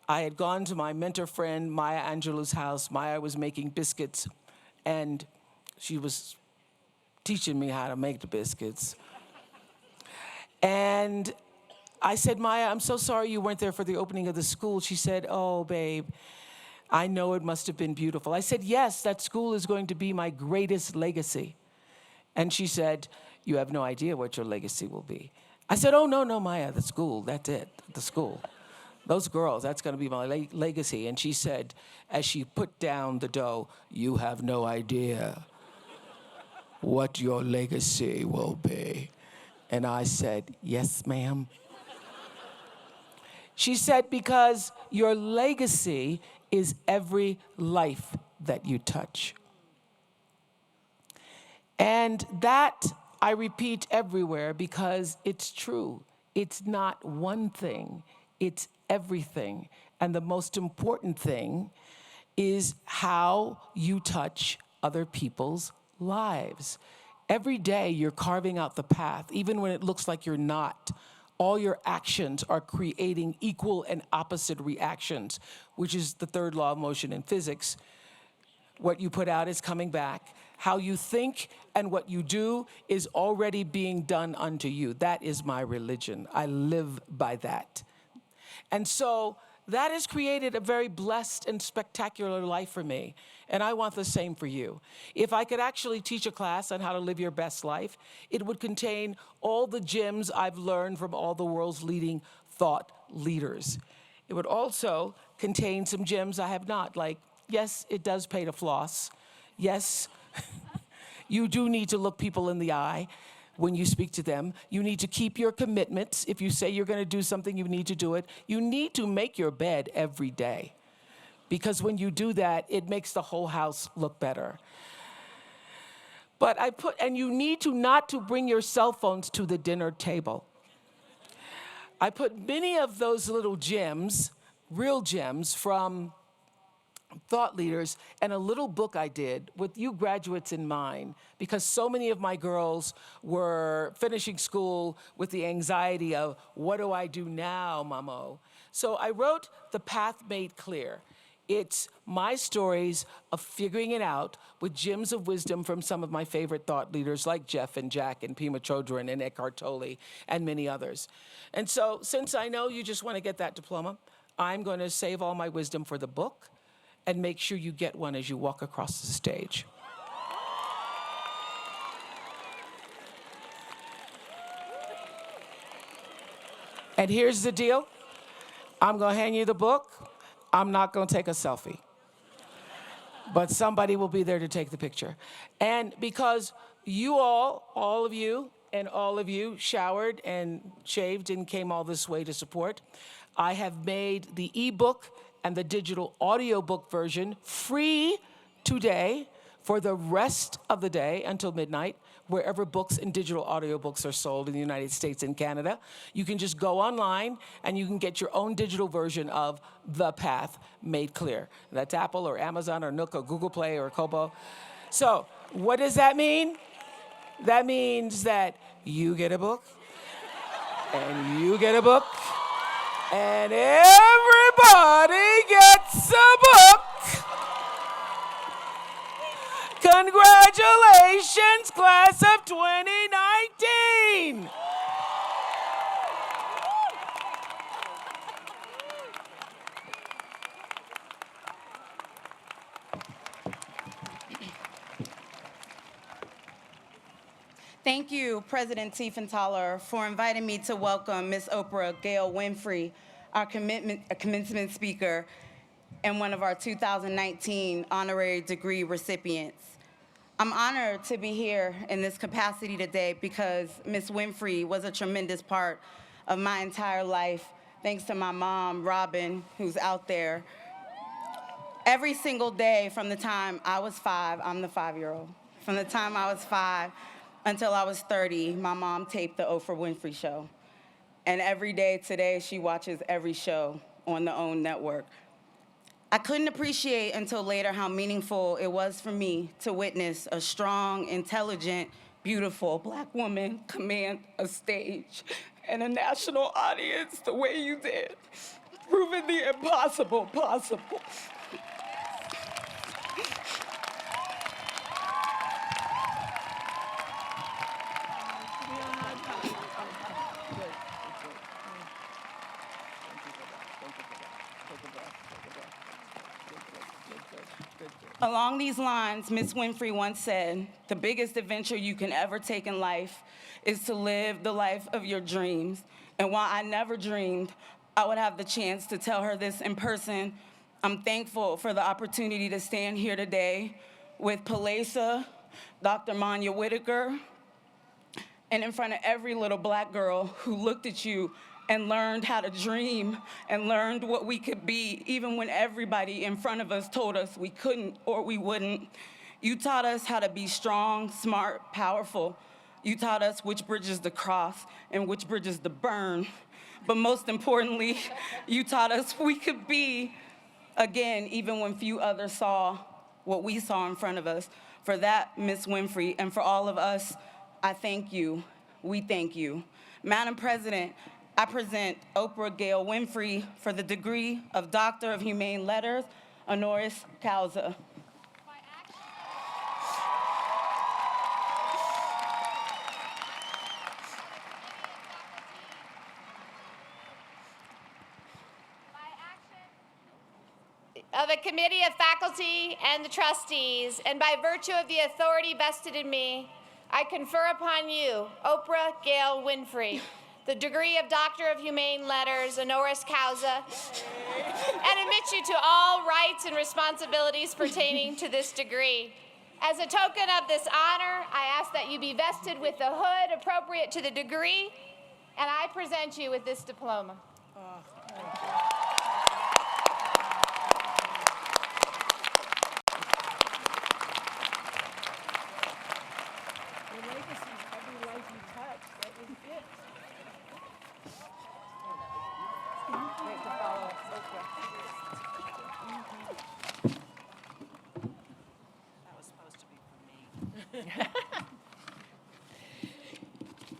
I had gone to my mentor friend Maya Angelou's house. Maya was making biscuits, and she was teaching me how to make the biscuits. And I said, Maya, I'm so sorry you weren't there for the opening of the school. She said, oh, babe, I know it must have been beautiful. I said, yes, that school is going to be my greatest legacy. And she said, you have no idea what your legacy will be. I said, oh, no, Maya, the school, that's it, the school. Those girls, that's going to be my legacy. And she said, as she put down the dough, you have no idea what your legacy will be. And I said, yes, ma'am. She said, because your legacy is every life that you touch. And that I repeat everywhere because it's true. It's not one thing, it's everything. And the most important thing is how you touch other people's lives. Every day you're carving out the path, even when it looks like you're not. All your actions are creating equal and opposite reactions, which is the third law of motion in physics. What you put out is coming back. How you think and what you do is already being done unto you. That is my religion. I live by that. And so that has created a very blessed and spectacular life for me. And I want the same for you. If I could actually teach a class on how to live your best life, it would contain all the gems I've learned from all the world's leading thought leaders. It would also contain some gems I have not, like, yes, it does pay to floss. Yes, you do need to look people in the eye when you speak to them. You need to keep your commitments. If you say you're going to do something, you need to do it. You need to make your bed every day. Because when you do that, it makes the whole house look better. But and you need to not to bring your cell phones to the dinner table. I put many of those little gems, real gems from thought leaders, and a little book I did with you graduates in mind, because so many of my girls were finishing school with the anxiety of, what do I do now, Mamo? So I wrote The Path Made Clear. It's my stories of figuring it out with gems of wisdom from some of my favorite thought leaders like Jeff and Jack and Pema Chodron and Eckhart Tolle and many others. And so since I know you just want to get that diploma, I'm going to save all my wisdom for the book and make sure you get one as you walk across the stage. And here's the deal. I'm going to hand you the book. I'm not going to take a selfie. But somebody will be there to take the picture. And because you all of you, and all of you showered and shaved and came all this way to support, I have made the ebook and the digital audiobook version free today for the rest of the day until midnight, wherever books and digital audiobooks are sold in the United States and Canada. You can just go online and you can get your own digital version of The Path Made Clear. That's Apple or Amazon or Nook or Google Play or Kobo. So what does that mean? That means that you get a book, and you get a book, and everybody gets a book. Congratulations, class of 2019. Thank you, President Tiefenthaler, for inviting me to welcome Ms. Oprah Gail Winfrey, our commencement speaker, and one of our 2019 honorary degree recipients. I'm honored to be here in this capacity today because Ms. Winfrey was a tremendous part of my entire life, thanks to my mom, Robin, who's out there. Every single day from the time I was 5, I'm the 5-year-old, from the time I was 5 until I was 30, my mom taped the Oprah Winfrey Show. And every day today, she watches every show on the OWN network. I couldn't appreciate until later how meaningful it was for me to witness a strong, intelligent, beautiful Black woman command a stage and a national audience the way you did, proving the impossible possible. Along these lines, Ms. Winfrey once said, the biggest adventure you can ever take in life is to live the life of your dreams. And while I never dreamed I would have the chance to tell her this in person, I'm thankful for the opportunity to stand here today with Palesa, Dr. Manya Whitaker, and in front of every little black girl who looked at you and learned how to dream and learned what we could be, even when everybody in front of us told us we couldn't or we wouldn't. You taught us how to be strong, smart, powerful. You taught us which bridges to cross and which bridges to burn. But most importantly, you taught us we could be, again, even when few others saw what we saw in front of us. For that, Ms. Winfrey, and for all of us, I thank you. We thank you. Madam President, I present Oprah Gail Winfrey for the degree of Doctor of Humane Letters, honoris causa. Of a committee of faculty and the trustees, and by virtue of the authority vested in me, I confer upon you, Oprah Gail Winfrey, the degree of Doctor of Humane Letters, honoris causa, and admit you to all rights and responsibilities pertaining to this degree. As a token of this honor, I ask that you be vested with the hood appropriate to the degree, and I present you with this diploma.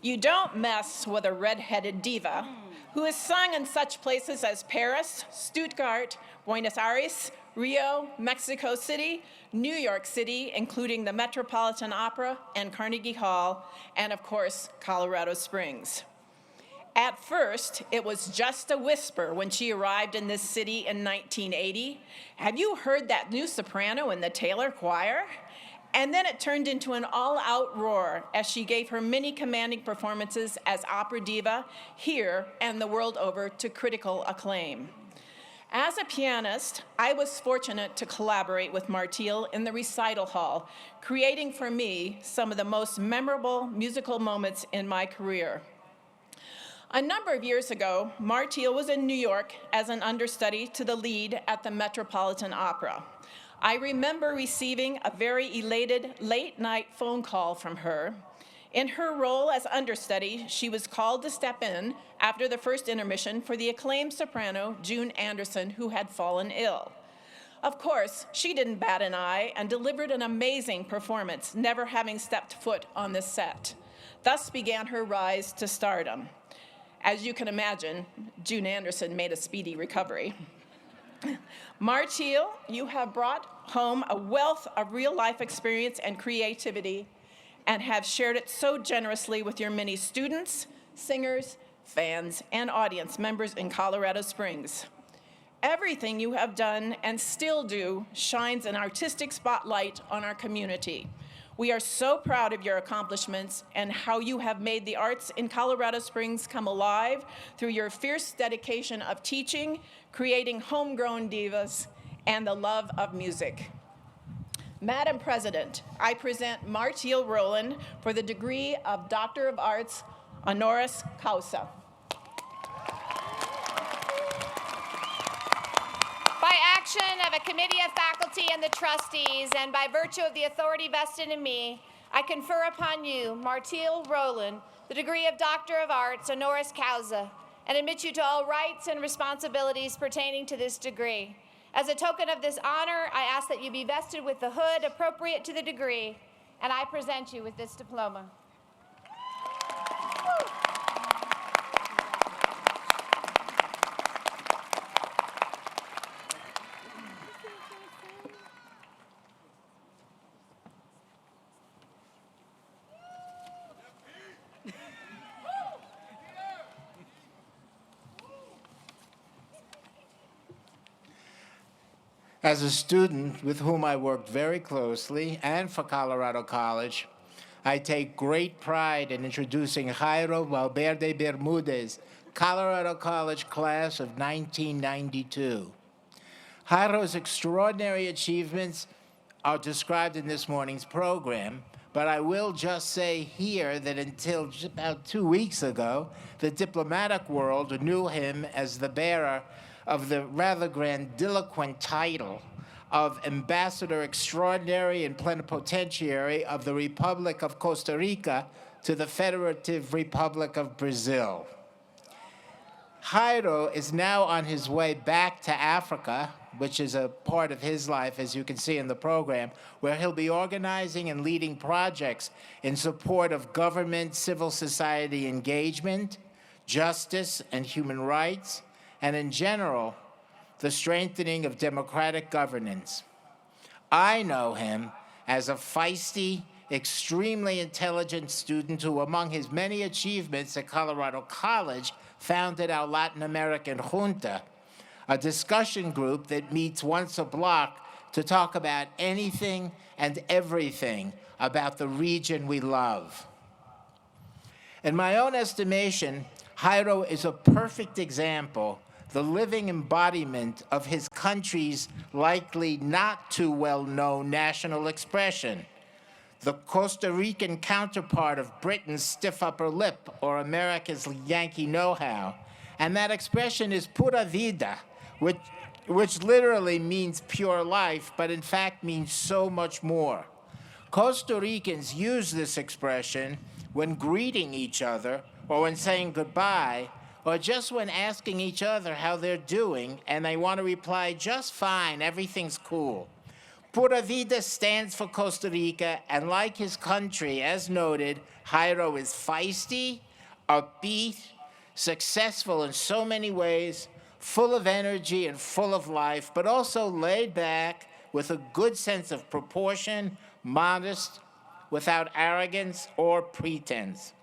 You don't mess with a red-headed diva who has sung in such places as Paris, Stuttgart, Buenos Aires, Rio, Mexico City, New York City, including the Metropolitan Opera and Carnegie Hall, and of course, Colorado Springs. At first, it was just a whisper when she arrived in this city in 1980. Have you heard that new soprano in the Taylor Choir? And then it turned into an all-out roar as she gave her many commanding performances as opera diva here and the world over to critical acclaim. As a pianist, I was fortunate to collaborate with Martille in the recital hall, creating for me some of the most memorable musical moments in my career. A number of years ago, Martille was in New York as an understudy to the lead at the Metropolitan Opera. I remember receiving a very elated late-night phone call from her. In her role as understudy, she was called to step in after the first intermission for the acclaimed soprano, June Anderson, who had fallen ill. Of course, she didn't bat an eye and delivered an amazing performance, never having stepped foot on this set. Thus began her rise to stardom. As you can imagine, June Anderson made a speedy recovery. Martille, you have brought home a wealth of real-life experience and creativity and have shared it so generously with your many students, singers, fans, and audience members in Colorado Springs. Everything you have done and still do shines an artistic spotlight on our community. We are so proud of your accomplishments and how you have made the arts in Colorado Springs come alive through your fierce dedication of teaching, creating homegrown divas, and the love of music. Madam President, I present Martille Rowland for the degree of Doctor of Arts, honoris causa. By action of a committee of faculty and the trustees, and by virtue of the authority vested in me, I confer upon you, Martille Rowland, the degree of Doctor of Arts, honoris causa, and admit you to all rights and responsibilities pertaining to this degree. As a token of this honor, I ask that you be vested with the hood appropriate to the degree, and I present you with this diploma. As a student with whom I worked very closely and for Colorado College, I take great pride in introducing Jairo Valverde Bermudez, Colorado College class of 1992. Jairo's extraordinary achievements are described in this morning's program, but I will just say here that until about 2 weeks ago, the diplomatic world knew him as the bearer of the rather grandiloquent title of Ambassador Extraordinary and Plenipotentiary of the Republic of Costa Rica to the Federative Republic of Brazil. Jairo is now on his way back to Africa, which is a part of his life, as you can see in the program, where he'll be organizing and leading projects in support of government, civil society engagement, justice and human rights, and in general, the strengthening of democratic governance. I know him as a feisty, extremely intelligent student who, among his many achievements at Colorado College, founded our Latin American Junta, a discussion group that meets once a block to talk about anything and everything about the region we love. In my own estimation, Jairo is a perfect example, the living embodiment of his country's likely not too well-known national expression, the Costa Rican counterpart of Britain's stiff upper lip or America's Yankee know-how. And that expression is pura vida, which literally means pure life, but in fact means so much more. Costa Ricans use this expression when greeting each other, or when saying goodbye, or just when asking each other how they're doing, and they want to reply, just fine, everything's cool. Pura vida stands for Costa Rica, and like his country, as noted, Jairo is feisty, upbeat, successful in so many ways, full of energy and full of life, but also laid back with a good sense of proportion, modest, without arrogance or pretense.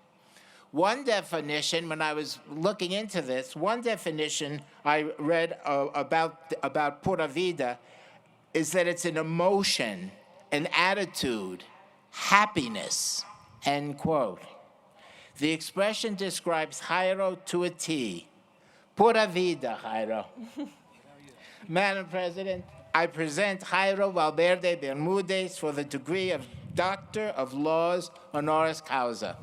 One definition, when I was looking into this, one definition I read about pura vida is that it's an emotion, an attitude, happiness, end quote. The expression describes Jairo to a T. Pura vida, Jairo. Madam President, I present Jairo Valverde Bermudez for the degree of Doctor of Laws honoris causa.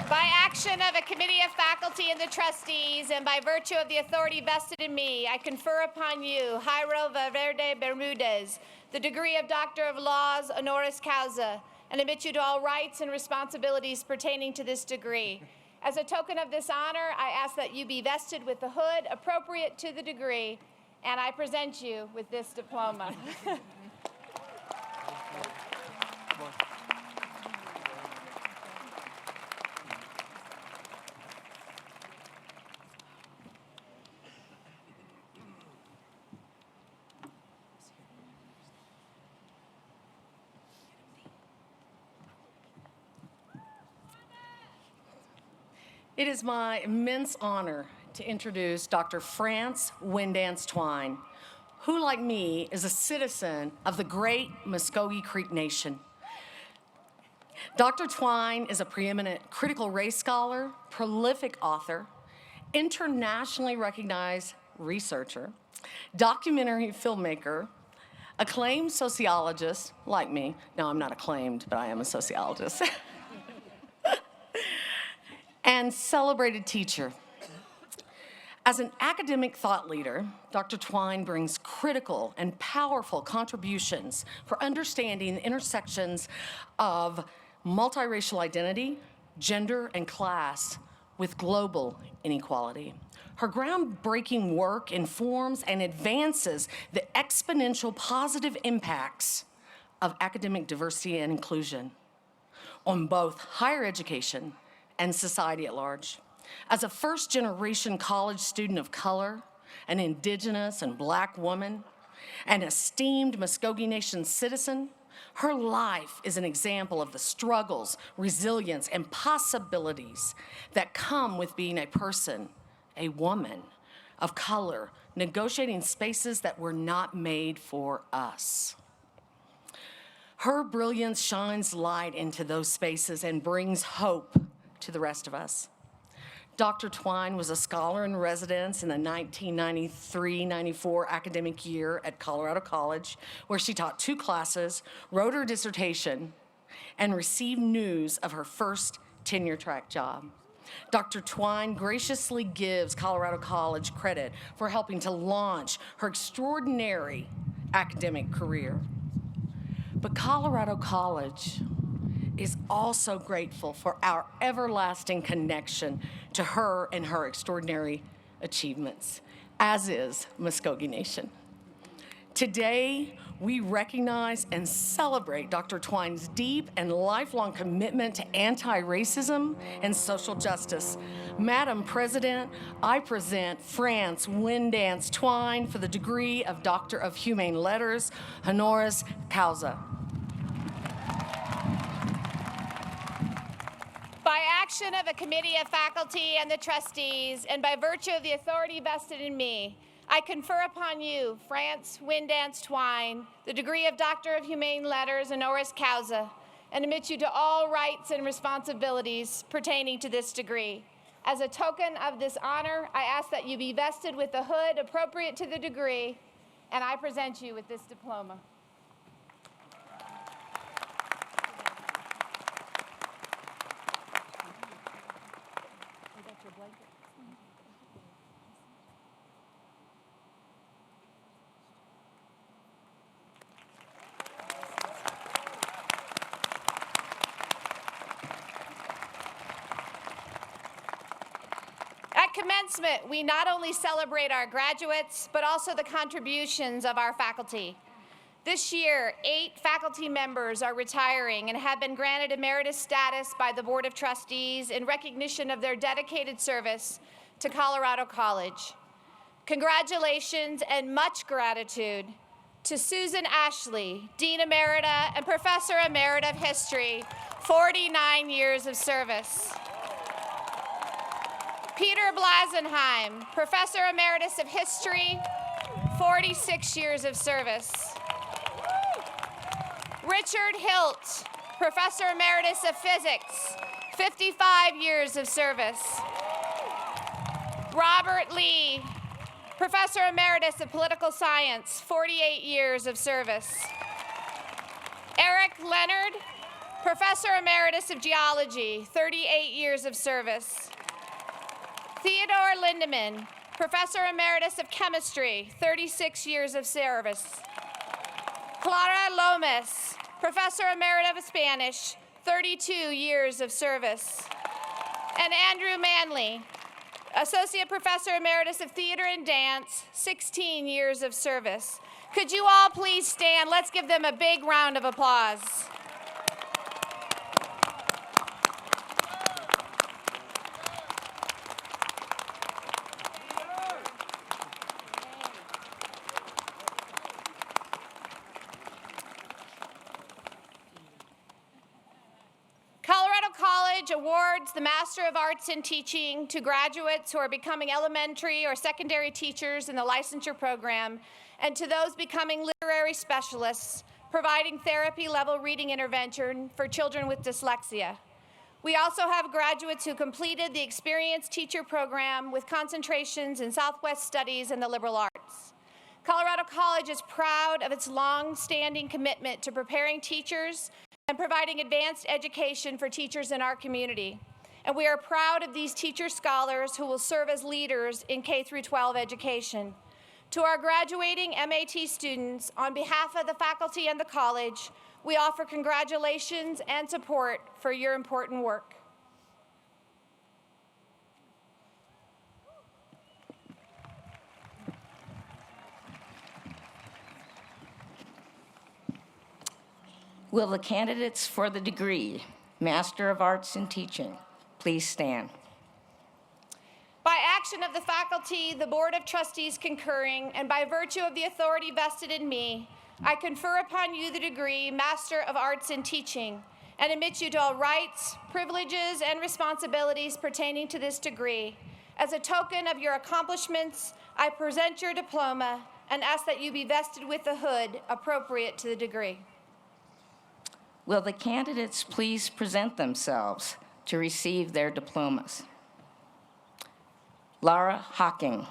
By action of a committee of faculty and the trustees, and by virtue of the authority vested in me, I confer upon you, Jairo Valverde Bermudez, the degree of Doctor of Laws honoris causa, and admit you to all rights and responsibilities pertaining to this degree. As a token of this honor, I ask that you be vested with the hood appropriate to the degree, and I present you with this diploma. It is my immense honor to introduce Dr. France Windance Twine, who, like me, is a citizen of the great Muskogee Creek Nation. Dr. Twine is a preeminent critical race scholar, prolific author, internationally recognized researcher, documentary filmmaker, acclaimed sociologist, like me. No, I'm not acclaimed, but I am a sociologist. And celebrated teacher. As an academic thought leader, Dr. Twine brings critical and powerful contributions for understanding the intersections of multiracial identity, gender, and class with global inequality. Her groundbreaking work informs and advances the exponential positive impacts of academic diversity and inclusion on both higher education and society at large. As a first-generation college student of color, an Indigenous and Black woman, an esteemed Muskogee Nation citizen, her life is an example of the struggles, resilience, and possibilities that come with being a person, a woman of color, negotiating spaces that were not made for us. Her brilliance shines light into those spaces and brings hope to the rest of us. Dr. Twine was a scholar in residence in the 1993-94 academic year at Colorado College, where she taught 2 classes, wrote her dissertation, and received news of her first tenure-track job. Dr. Twine graciously gives Colorado College credit for helping to launch her extraordinary academic career. But Colorado College is also grateful for our everlasting connection to her and her extraordinary achievements, as is Muskogee Nation. Today, we recognize and celebrate Dr. Twine's deep and lifelong commitment to anti-racism and social justice. Madam President, I present France Windance Twine for the degree of Doctor of Humane Letters, honoris causa. By action of a committee of faculty and the trustees, and by virtue of the authority vested in me, I confer upon you, France Windance Twine, the degree of Doctor of Humane Letters, honoris causa, and admit you to all rights and responsibilities pertaining to this degree. As a token of this honor, I ask that you be vested with the hood appropriate to the degree, and I present you with this diploma. At commencement, we not only celebrate our graduates, but also the contributions of our faculty. This year, 8 faculty members are retiring and have been granted emeritus status by the Board of Trustees in recognition of their dedicated service to Colorado College. Congratulations and much gratitude to Susan Ashley, Dean Emerita and Professor Emerita of History, 49 years of service. Peter Blasenheim, Professor Emeritus of History, 46 years of service. Richard Hilt, Professor Emeritus of Physics, 55 years of service. Robert Lee, Professor Emeritus of Political Science, 48 years of service. Eric Leonard, Professor Emeritus of Geology, 38 years of service. Theodore Lindemann, Professor Emeritus of Chemistry, 36 years of service. Clara Lomas, Professor Emerita of Spanish, 32 years of service. And Andrew Manley, Associate Professor Emeritus of Theater and Dance, 16 years of service. Could you all please stand? Let's give them a big round of applause. Awards the Master of Arts in Teaching to graduates who are becoming elementary or secondary teachers in the licensure program, and to those becoming literary specialists, providing therapy-level reading intervention for children with dyslexia. We also have graduates who completed the Experienced Teacher Program with concentrations in Southwest Studies and the liberal arts. Colorado College is proud of its long-standing commitment to preparing teachers and providing advanced education for teachers in our community. And we are proud of these teacher scholars who will serve as leaders in K-12 education. To our graduating MAT students, on behalf of the faculty and the college, we offer congratulations and support for your important work. Will the candidates for the degree, Master of Arts in Teaching, please stand? By action of the faculty, the Board of Trustees concurring, and by virtue of the authority vested in me, I confer upon you the degree Master of Arts in Teaching and admit you to all rights, privileges, and responsibilities pertaining to this degree. As a token of your accomplishments, I present your diploma and ask that you be vested with the hood appropriate to the degree. Will the candidates please present themselves to receive their diplomas? Lara Hocking.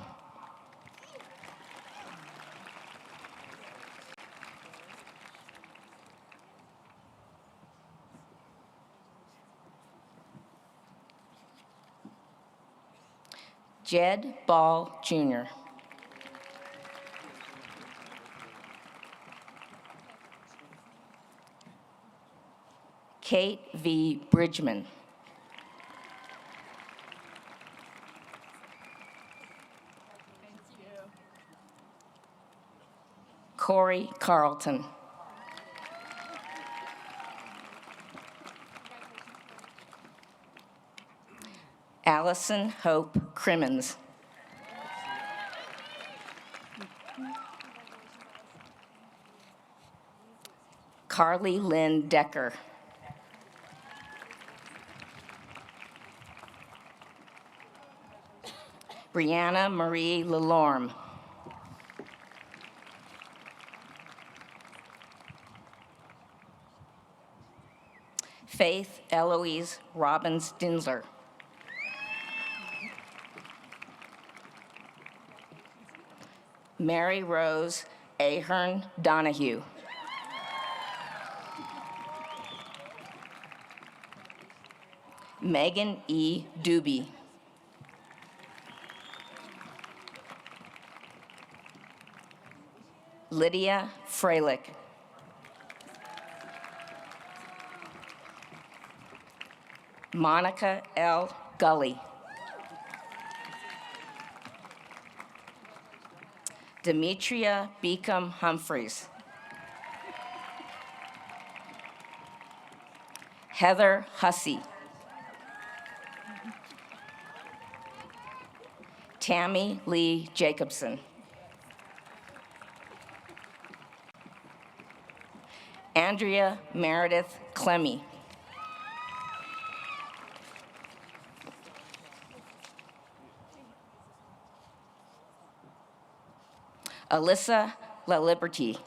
Jed Ball, Jr. Kate V. Bridgman. Corey Carlton. Allison Hope Crimmins. Carly Lynn Decker. Brianna Marie Lelorme. Faith Eloise Robbins Dinsler. Mary Rose Ahern Donahue. Megan E. Doobie. Lydia Freilich. Monica L. Gully. Demetria Beacom Humphreys. Heather Hussey. Tammy Lee Jacobson. Andrea Meredith Clemmy. Alyssa La Liberty.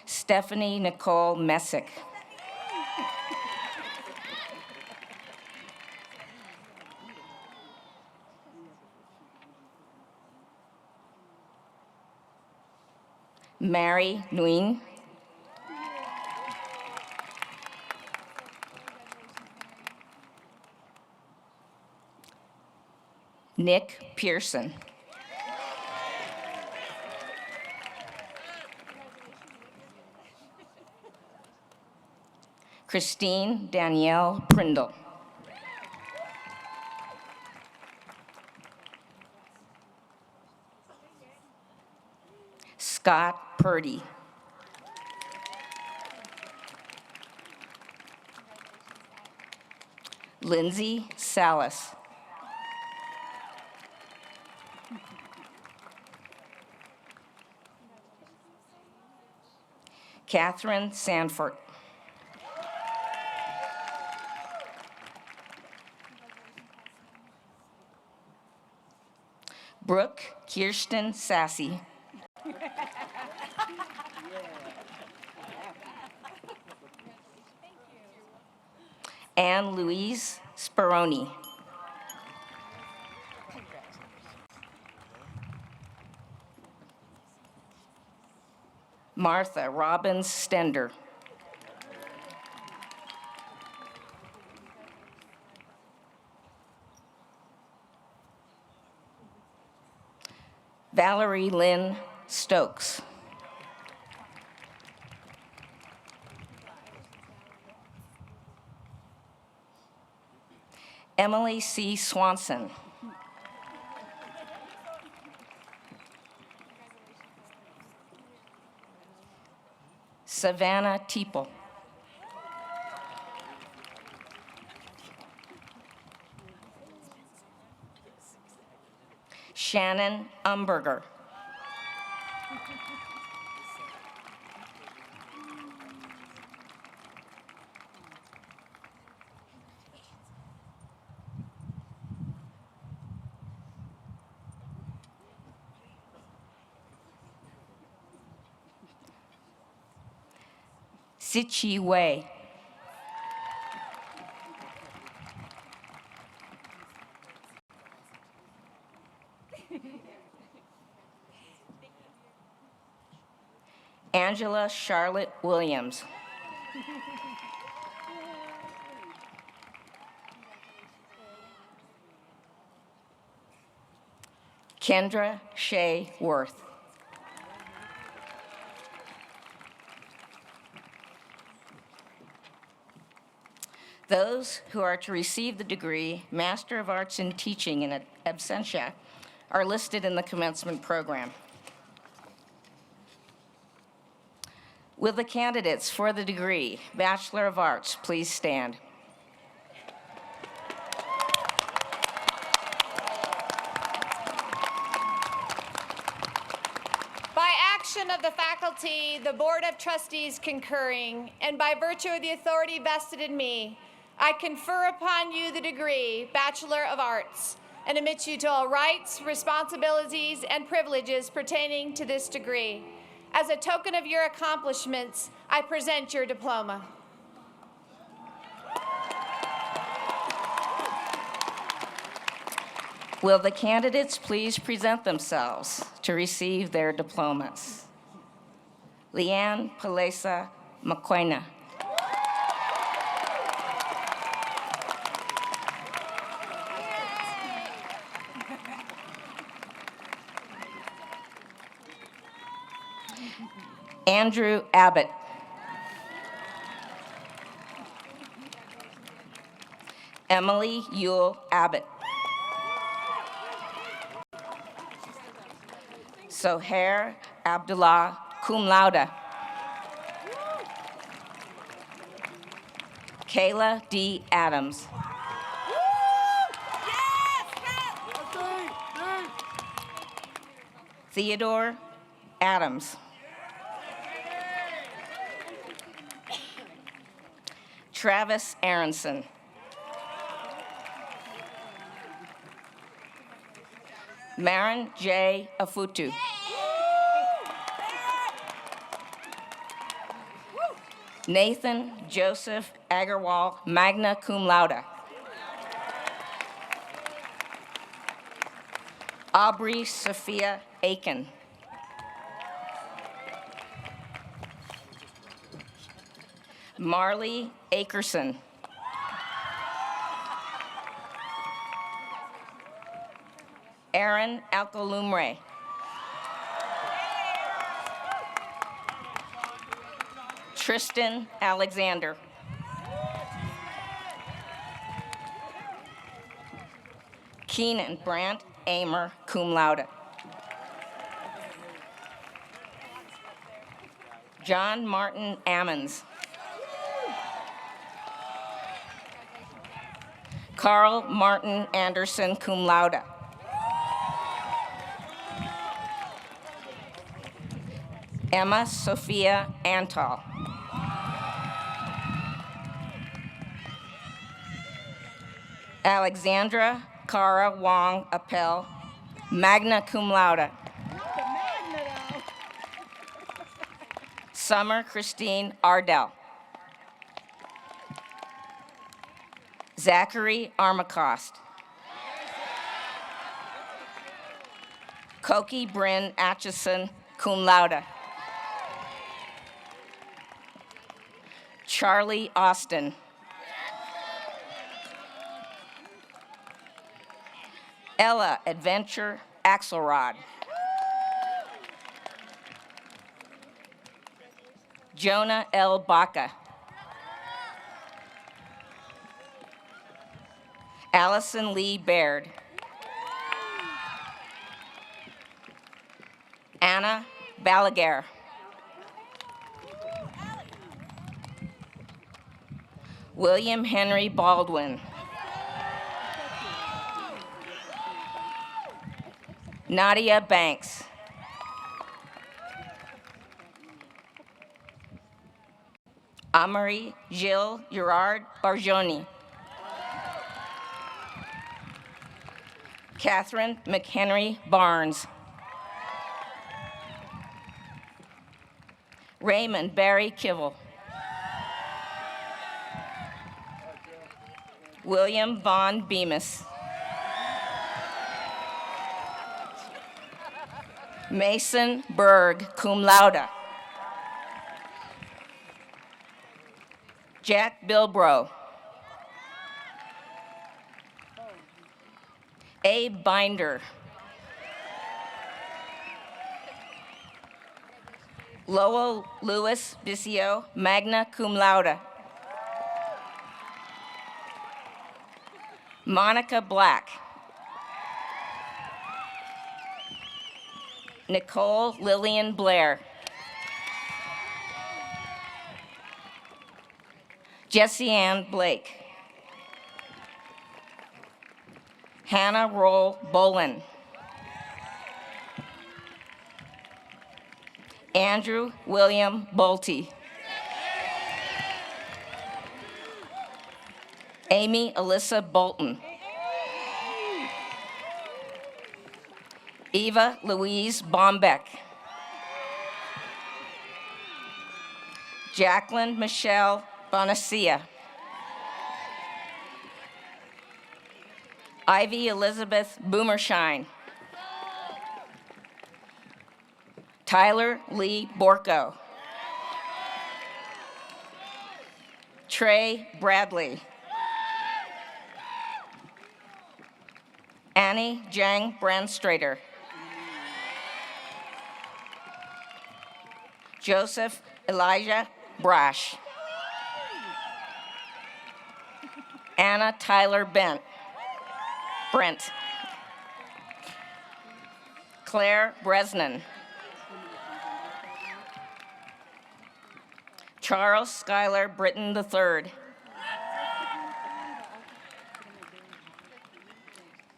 Stephanie Nicole Messick. Mary Nguyen. Nick Pearson. Christine Danielle Prindle. Scott Purdy. Lindsay Salas. Catherine Sanford. Brooke Kirsten Sassy. Anne Louise Speroni. Martha Robbins Stender. Valerie Lynn Stokes. Emily C. Swanson. Savannah Teeple. Shannon Umberger. Sichi Wei. Angela Charlotte Williams. Kendra Shea Worth. Those who are to receive the degree Master of Arts in Teaching in Absentia are listed in the commencement program. Will the candidates for the degree Bachelor of Arts please stand? By action of the faculty, the Board of Trustees concurring, and by virtue of the authority vested in me, I confer upon you the degree Bachelor of Arts and admit you to all rights, responsibilities, and privileges pertaining to this degree. As a token of your accomplishments, I present your diploma. Will the candidates please present themselves to receive their diplomas? Leanne Palesa Maquena. Andrew Abbott. Emily Yule Abbott. Sohair Abdullah, cum laude. Kayla D. Adams. Theodore Adams. Travis Aronson. Marin J. Afutu. Nathan Joseph Agarwal, magna cum laude. Aubrey Sophia Aiken. Marley Akerson. Aaron Alcolumre. Tristan Alexander. Keenan Brandt Amer, cum laude. John Martin Ammons. Carl Martin Anderson, cum laude. Emma Sophia Antal. Alexandra Cara Wong Appel, magna cum laude. Summer Christine Ardell. Zachary Armacost. Koki Bryn Atchison, cum laude. Charlie Austin. Ella Adventure Axelrod. Jonah L. Baca. Allison Lee Baird. Anna Balaguer. William Henry Baldwin. Nadia Banks. Amari Gilles Gerard Barjoni. Catherine McHenry Barnes. Raymond Barry Kivel. William Vaughn Bemis. Mason Berg, cum laude. Jack Bilbrough. Abe Binder. Lowell Lewis Bisio, magna cum laude. Monica Black. Nicole Lillian Blair. Jessie Ann Blake. Hannah Roll Bolin. Andrew William Bolte. Amy Alyssa Bolton. Eva Louise Bombeck. Jacqueline Michelle Bonacia. Ivy Elizabeth Boomershine. Tyler Lee Borko. Trey Bradley. Annie Jang Brandstrader. Joseph Elijah Brash. Anna Tyler Brent. Claire Bresnan. Charles Schuyler Britton III.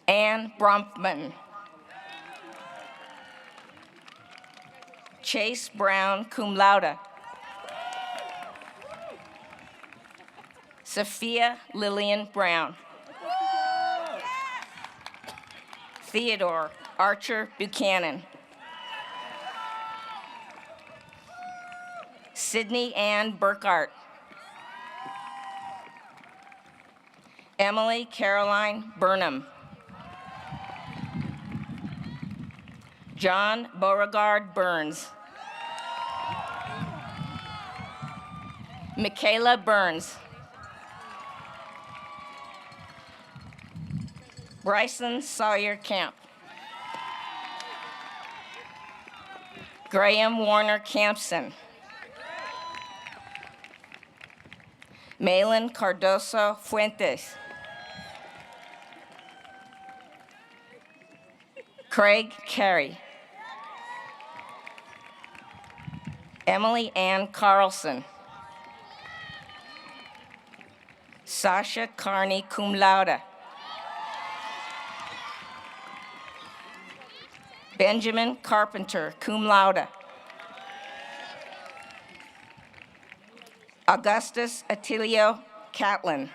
Anne Bronfman. Chase Brown, cum laude. Sophia Lillian Brown. Theodore Archer Buchanan. Sydney Ann Burkhart. Emily Caroline Burnham. John Beauregard Burns. Michaela Burns. Bryson Sawyer Camp. Graham Warner Campson. Malin Cardoso Fuentes. Craig Carey. Emily Ann Carlson. Sasha Carney, cum laude. Benjamin Carpenter, cum laude. Augustus Attilio Catlin.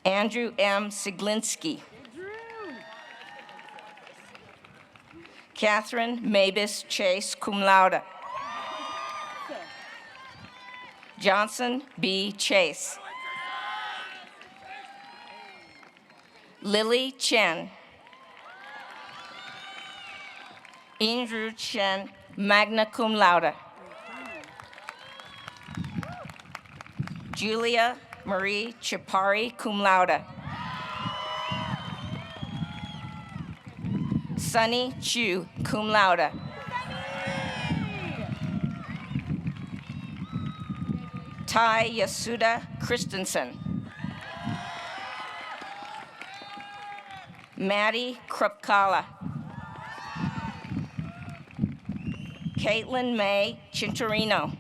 Andrew M. Siglinski. Catherine Mavis Chase, cum laude. Johnson B. Chase. Lily Chen. Andrew Chen, magna cum laude. Julia Marie Chipari, cum laude. Sunny Chu, cum laude. Tai Yasuda Christensen. Maddie Krupkala. Caitlin May Cinturino.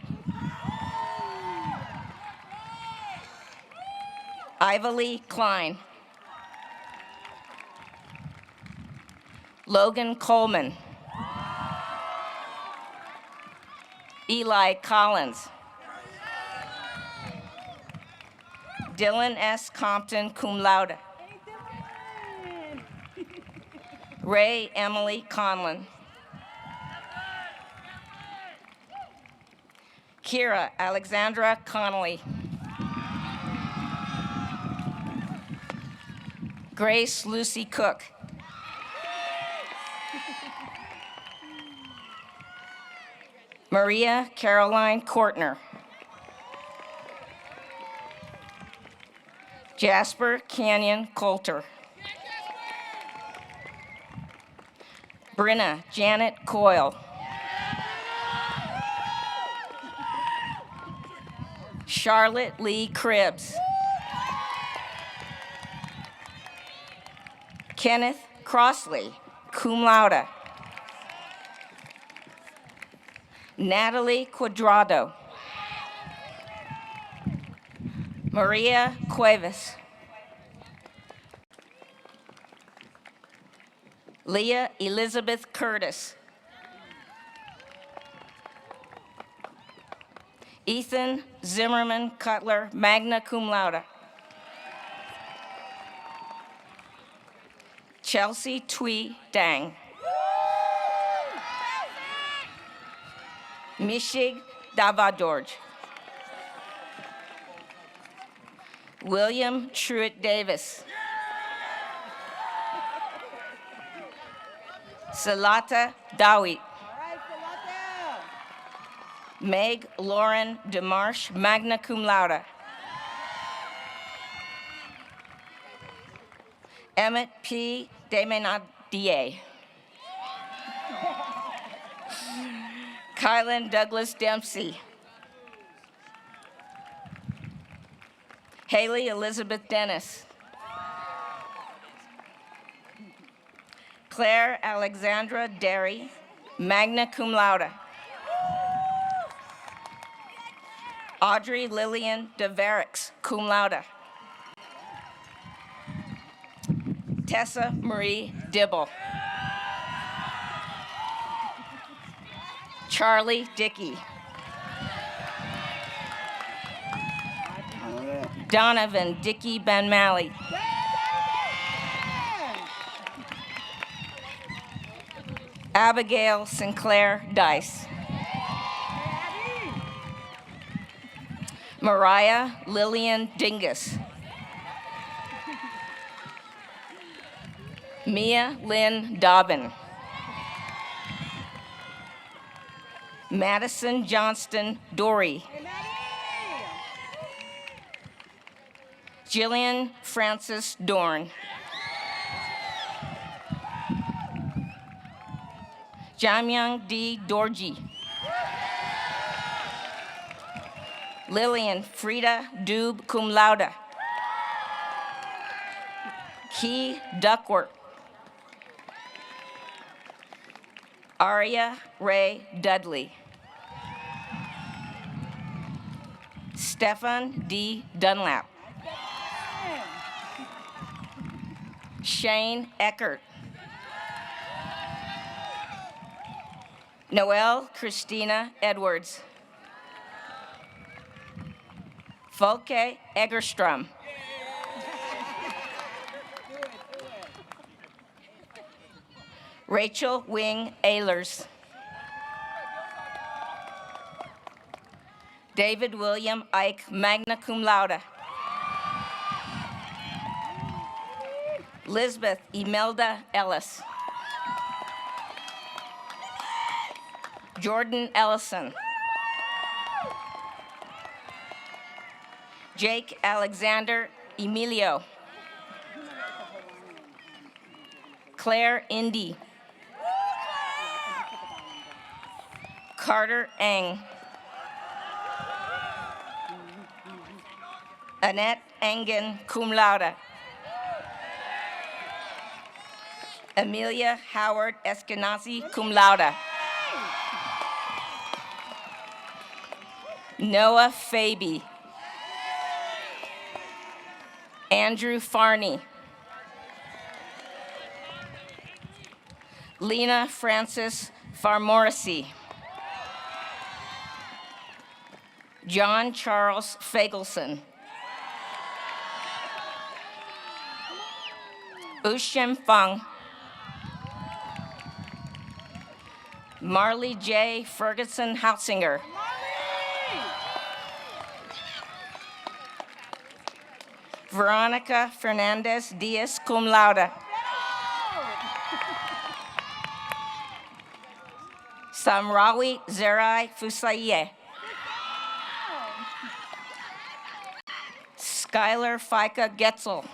Ivalee Klein. Logan Coleman. Eli Collins. Dylan S. Compton, cum laude. Ray Emily Conlon. Kira Alexandra Connolly. Grace Lucy Cook. Maria Caroline Kortner. Jasper Canyon Coulter. Brenna Janet Coyle. Charlotte Lee Cribbs. Kenneth Crossley, cum laude. Natalie Quadrado. Maria Cuevas. Leah Elizabeth Curtis. Ethan Zimmerman Cutler, magna cum laude. Chelsea Twee Dang. Mishig Davadorj. William Truitt Davis. Salata Dawit. Meg Lauren DeMarche, magna cum laude. Emmett P. Demenadier. Kylan Douglas Dempsey. Haley Elizabeth Dennis. Claire Alexandra Derry, magna cum laude. Audrey Lillian DeVerix, cum laude. Tessa Marie Dibble. Charlie Dickey. Donovan Dickey Benmalley. Abigail Sinclair Dice. Mariah Lillian Dingus. Mia Lynn Dobbin. Madison Johnston Dory. Jillian Francis Dorn. Jamyang D. Dorji. Lillian Frida Dube cum laude. Key Duckworth. Aria Ray Dudley. Stefan D. Dunlap. Shane Eckert. Noelle Christina Edwards. Folke Egerstrom. Rachel Wing Ehlers. David William Ike, magna cum laude. Lisbeth Imelda Ellis. Jordan Ellison. Jake Alexander Emilio. Claire Indy. Carter Eng. Annette Engen, cum laude. Amelia Howard Eskenazi, cum laude. Noah Faby. Andrew Farney. Lena Francis Farmorisi. John Charles Fagelson. Ushim Fung. Marley J. Ferguson Hausinger. Veronica Fernandez Diaz, cum laude. Samrawi Zerai Fusaye. Skylar Fika Getzel.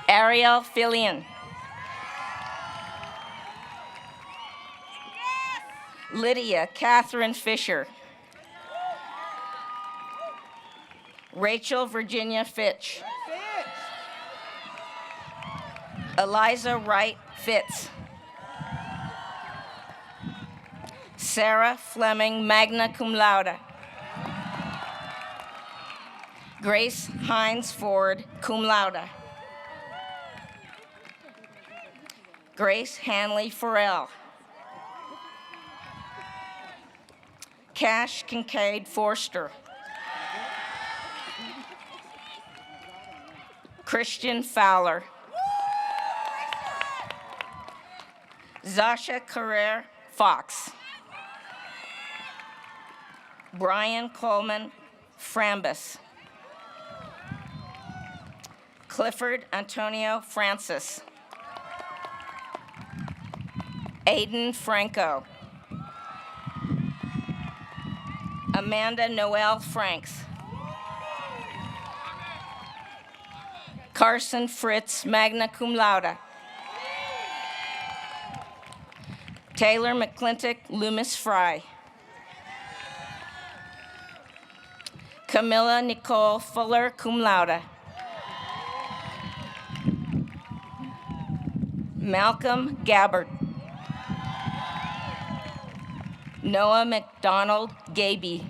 Ariel Fillion. Lydia Catherine Fisher. Rachel Virginia Fitch. Eliza Wright Fitz. Sarah Fleming, magna cum laude. Grace Hines Ford, cum laude. Grace Hanley Farrell. Cash Kincaid Forster. Christian Fowler. Zasha Carrere Fox. Brian Coleman Frambus. Clifford Antonio Francis. Aiden Franco. Amanda Noel Franks. Carson Fritz, magna cum laude. Taylor McClintock Loomis Fry. Camilla Nicole Fuller, cum laude. Malcolm Gabbard. Noah McDonald Gaby.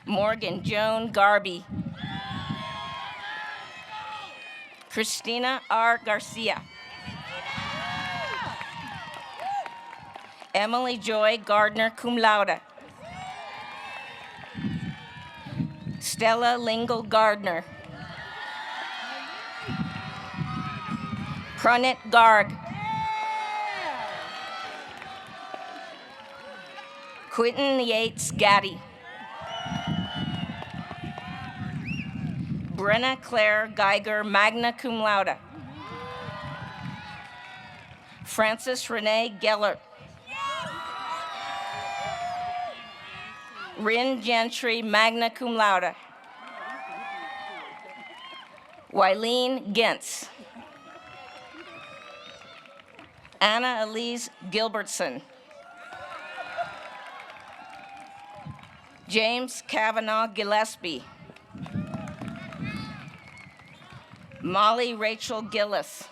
Morgan Joan Garby. Christina R. Garcia. Emily Joy Gardner, cum laude. Stella Lingle Gardner. Pranit Garg. Quentin Yates Gaddy. Brenna Claire Geiger, magna cum laude. Frances Renee Gellert. Rin Gentry, magna cum laude. Wileen Gentz. Anna Elise Gilbertson. James Kavanaugh Gillespie. Molly Rachel Gillis.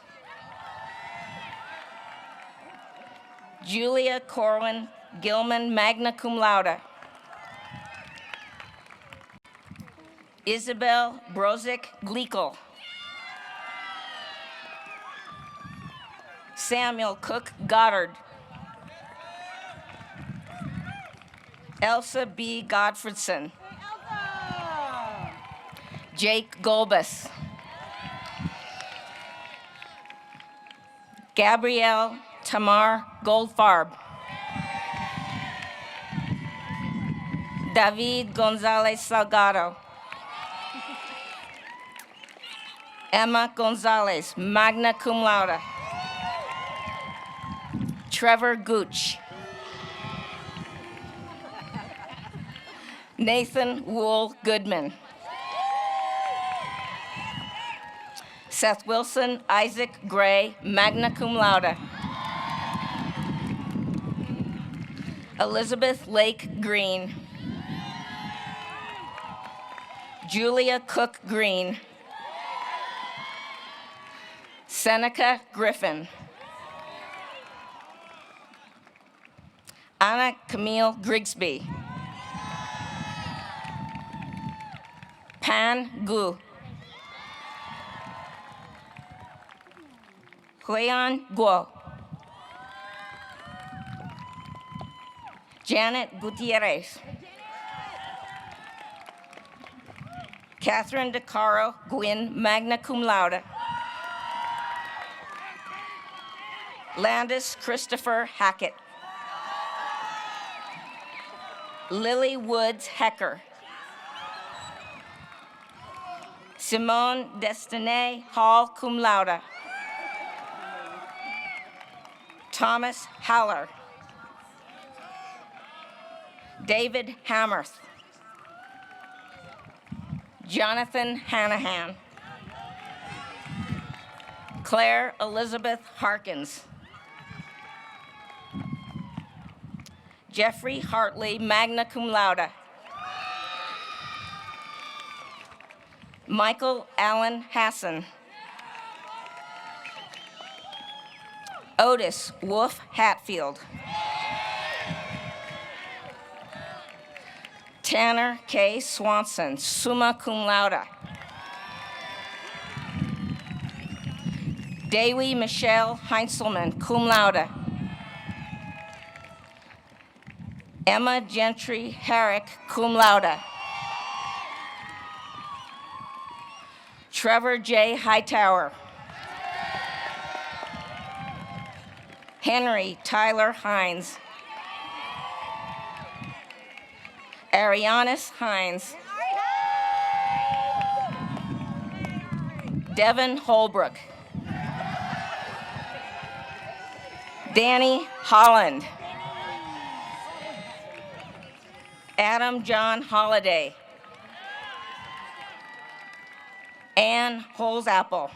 Julia Corwin Gilman, magna cum laude. Isabel Brozick Gleekel. Samuel Cook Goddard. Elsa B. Godfredson. Jake Golbus. Gabrielle Tamar Goldfarb. David Gonzalez Salgado. Emma Gonzalez, magna cum laude. Trevor Gooch. Nathan Wool Goodman. Seth Wilson, Isaac Gray, magna cum laude. Elizabeth Lake Green. Julia Cook Green. Seneca Griffin. Anna Camille Grigsby. Pan Gu. Huiyan Guo. Janet Gutierrez. Catherine DeCaro Gwynn, magna cum laude. Landis Christopher Hackett. Lily Woods Hecker. Simone Destinée Hall, cum laude. Thomas Haller. David Hammerth. Jonathan Hanahan. Claire Elizabeth Harkins. Jeffrey Hartley, magna cum laude. Michael Allen Hassan. Otis Wolf Hatfield. Tanner K. Swanson, summa cum laude. Dewi Michelle Heinzelman, cum laude. Emma Gentry Herrick, cum laude. Trevor J. Hightower. Henry Tyler Hines. Arianis Hines. Devin Holbrook. Danny Holland. Adam John Holliday. Ann Holzapple.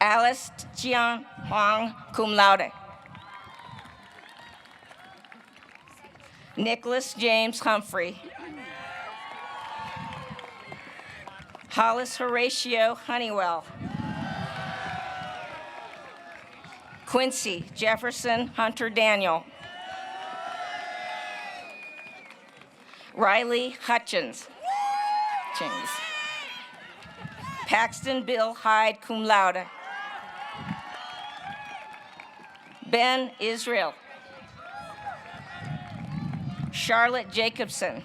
Alice Jian Huang, cum laude. Nicholas James Humphrey. Hollis Horatio Honeywell. Quincy Jefferson Hunter Daniel. Riley Hutchins. Paxton Bill Hyde, cum laude. Ben Israel. Charlotte Jacobson.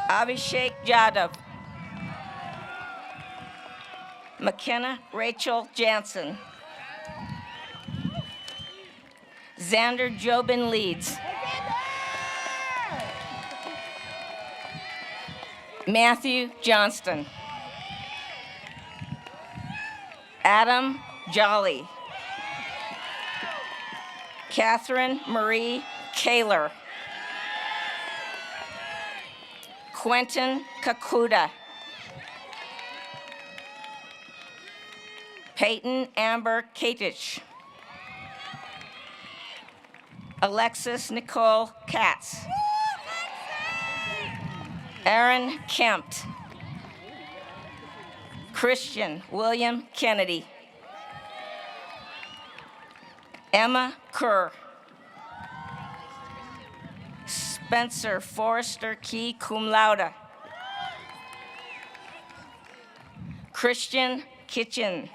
Abhishek Jadhav. McKenna Rachel Jansen. Xander Jobin Leeds. Matthew Johnston. Adam Jolly. Catherine Marie Kaler. Quentin Kakuda. Peyton Amber Katich. Alexis Nicole Katz. Aaron Kempt. Christian William Kennedy. Emma Kerr. Spencer Forrester Key, cum laude. Christian Kitchen.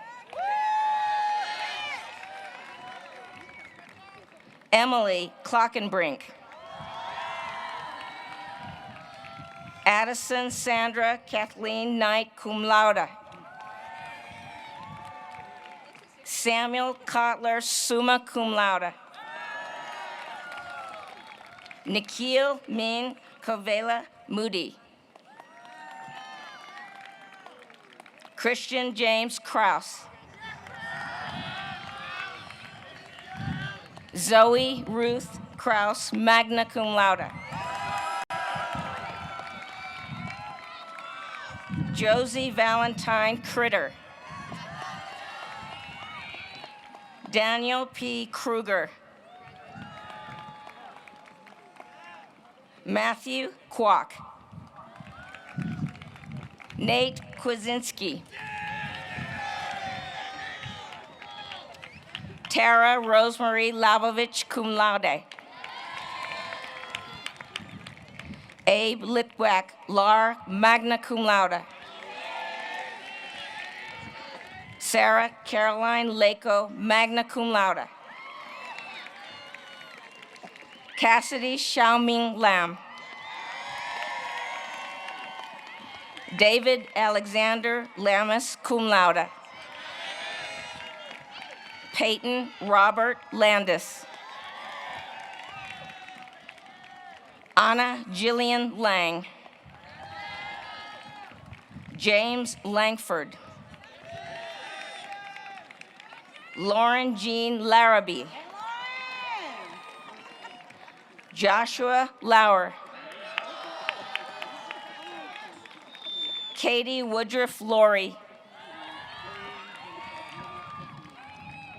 Emily Clockenbrink. Addison Sandra Kathleen Knight, cum laude. Samuel Kotler, summa cum laude. Nikhil Min Kovela Moody. Christian James Kraus. Zoe Ruth Kraus, magna cum laude. Josie Valentine Critter. Daniel P. Kruger. Matthew Kwok. Nate Kwasinski. Tara Rosemary Lavovich, cum laude. Abe Litwack, Lar, magna cum laude. Sarah Caroline Lako, magna cum laude. Cassidy Xiaoming Lam. David Alexander Lamas, cum laude. Peyton Robert Landis. Anna Jillian Lang. James Langford. Lauren Jean Larrabee. Joshua Lauer. Katie Woodruff Laurie.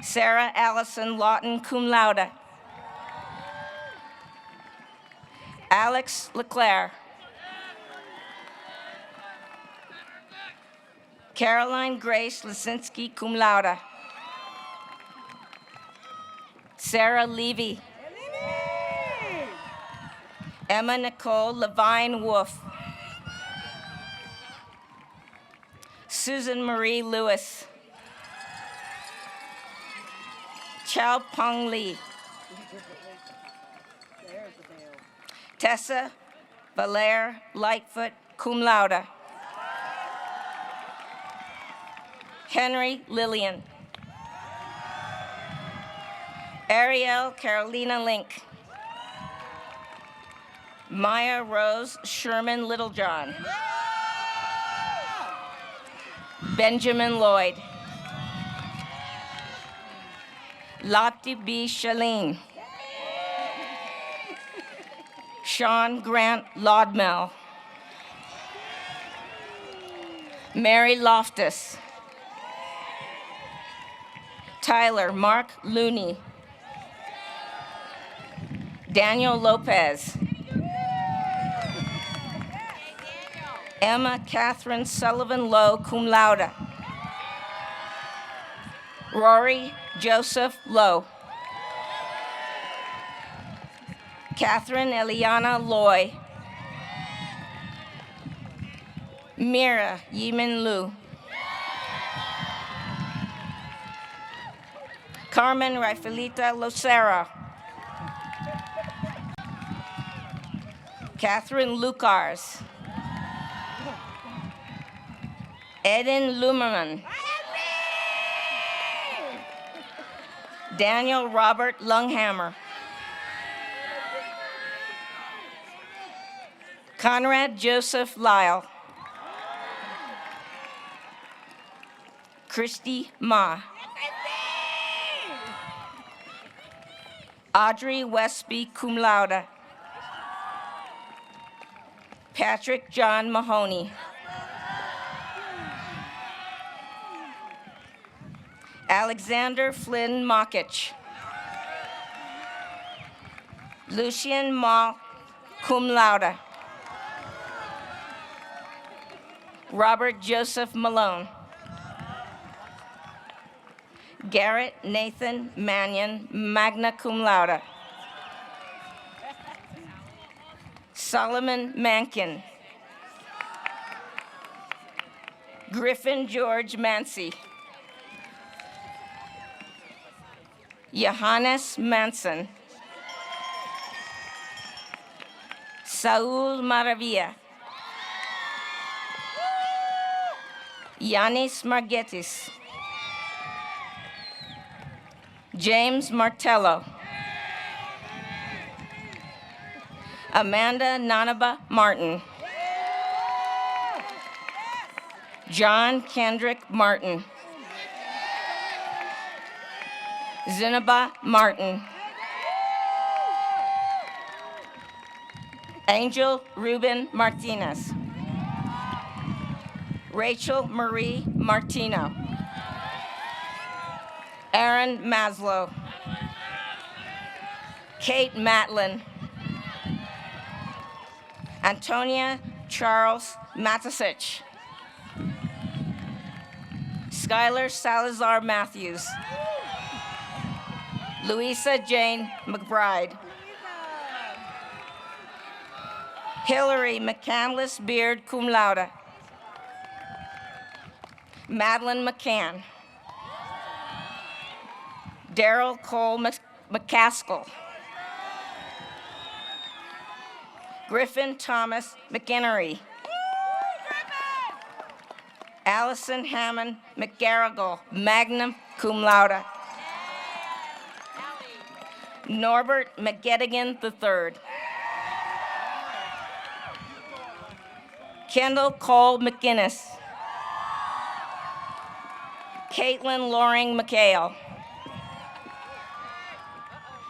Sarah Allison Lawton, cum laude. Alex Leclerc. Caroline Grace Lisinski, cum laude. Sarah Levy. Emma Nicole Levine Wolf. Susan Marie Lewis. Chao Pong Lee. Tessa Valere Lightfoot, cum laude. Henry Lillian. Ariel Carolina Link. Maya Rose Sherman Littlejohn. Benjamin Lloyd. Lopti B. Shalene. Sean Grant Lodmell. Mary Loftus. Tyler Mark Looney. Daniel Lopez. Emma Catherine Sullivan Lowe, cum laude. Rory Joseph Lowe. Catherine Eliana Loy. Mira Yimin Lu. Carmen Rafaelita Lucera. Catherine Lucars. Eden Lumerman. Daniel Robert Lunghammer. Conrad Joseph Lyle. Christy Ma. Audrey Westby, cum laude. Patrick John Mahoney. Alexander Flynn Mockich. Lucian Ma, cum laude. Robert Joseph Malone. Garrett Nathan Mannion, magna cum laude. Solomon Mankin. Griffin George Mancy. Johannes Manson. Saul Maravilla. Yanis Margetis. James Martello. Amanda Nanaba Martin. John Kendrick Martin. Zinaba Martin. Angel Ruben Martinez. Rachel Marie Martino. Aaron Maslow. Kate Matlin. Antonia Charles Matasich. Skylar Salazar Matthews. Louisa Jane McBride. Hillary McCandless Beard, cum laude. Madeline McCann. Daryl Cole McCaskill. Griffin Thomas McInnery. Allison Hammond McGarrigle, magna cum laude. Norbert McGettigan III. Kendall Cole McGinnis. Caitlin Loring McHale.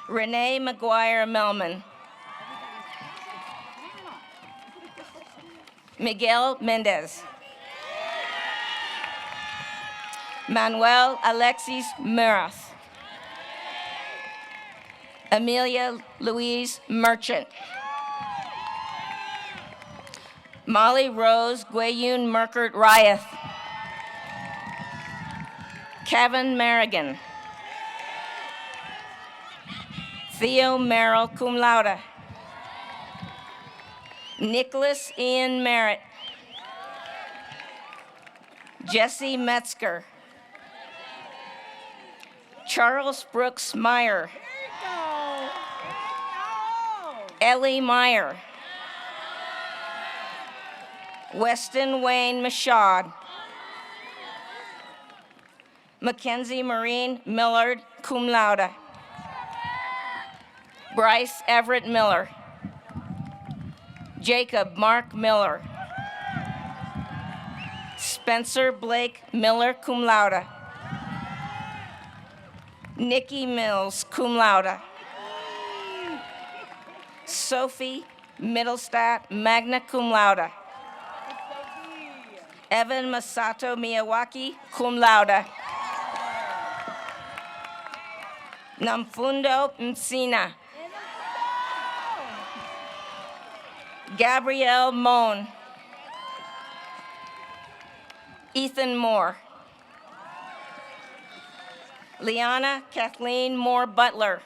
Renee McGuire Melman. Miguel Mendez. Manuel Alexis Muraz. Amelia Louise Merchant. Molly Rose Guayun Merkert Ryeth. Kevin Merrigan. Theo Merrill, cum laude. Nicholas Ian Merritt. Jesse Metzger. Charles Brooks Meyer. Ellie Meyer. Weston Wayne Mashad. Mackenzie Marine Millard, cum laude. Bryce Everett Miller. Jacob Mark Miller. Spencer Blake Miller, cum laude. Nikki Mills, cum laude. Sophie Middlestat, magna cum laude. Evan Masato Miyawaki, cum laude. Namfundo Msina. Gabrielle Moan. Ethan Moore. Liana Kathleen Moore Butler.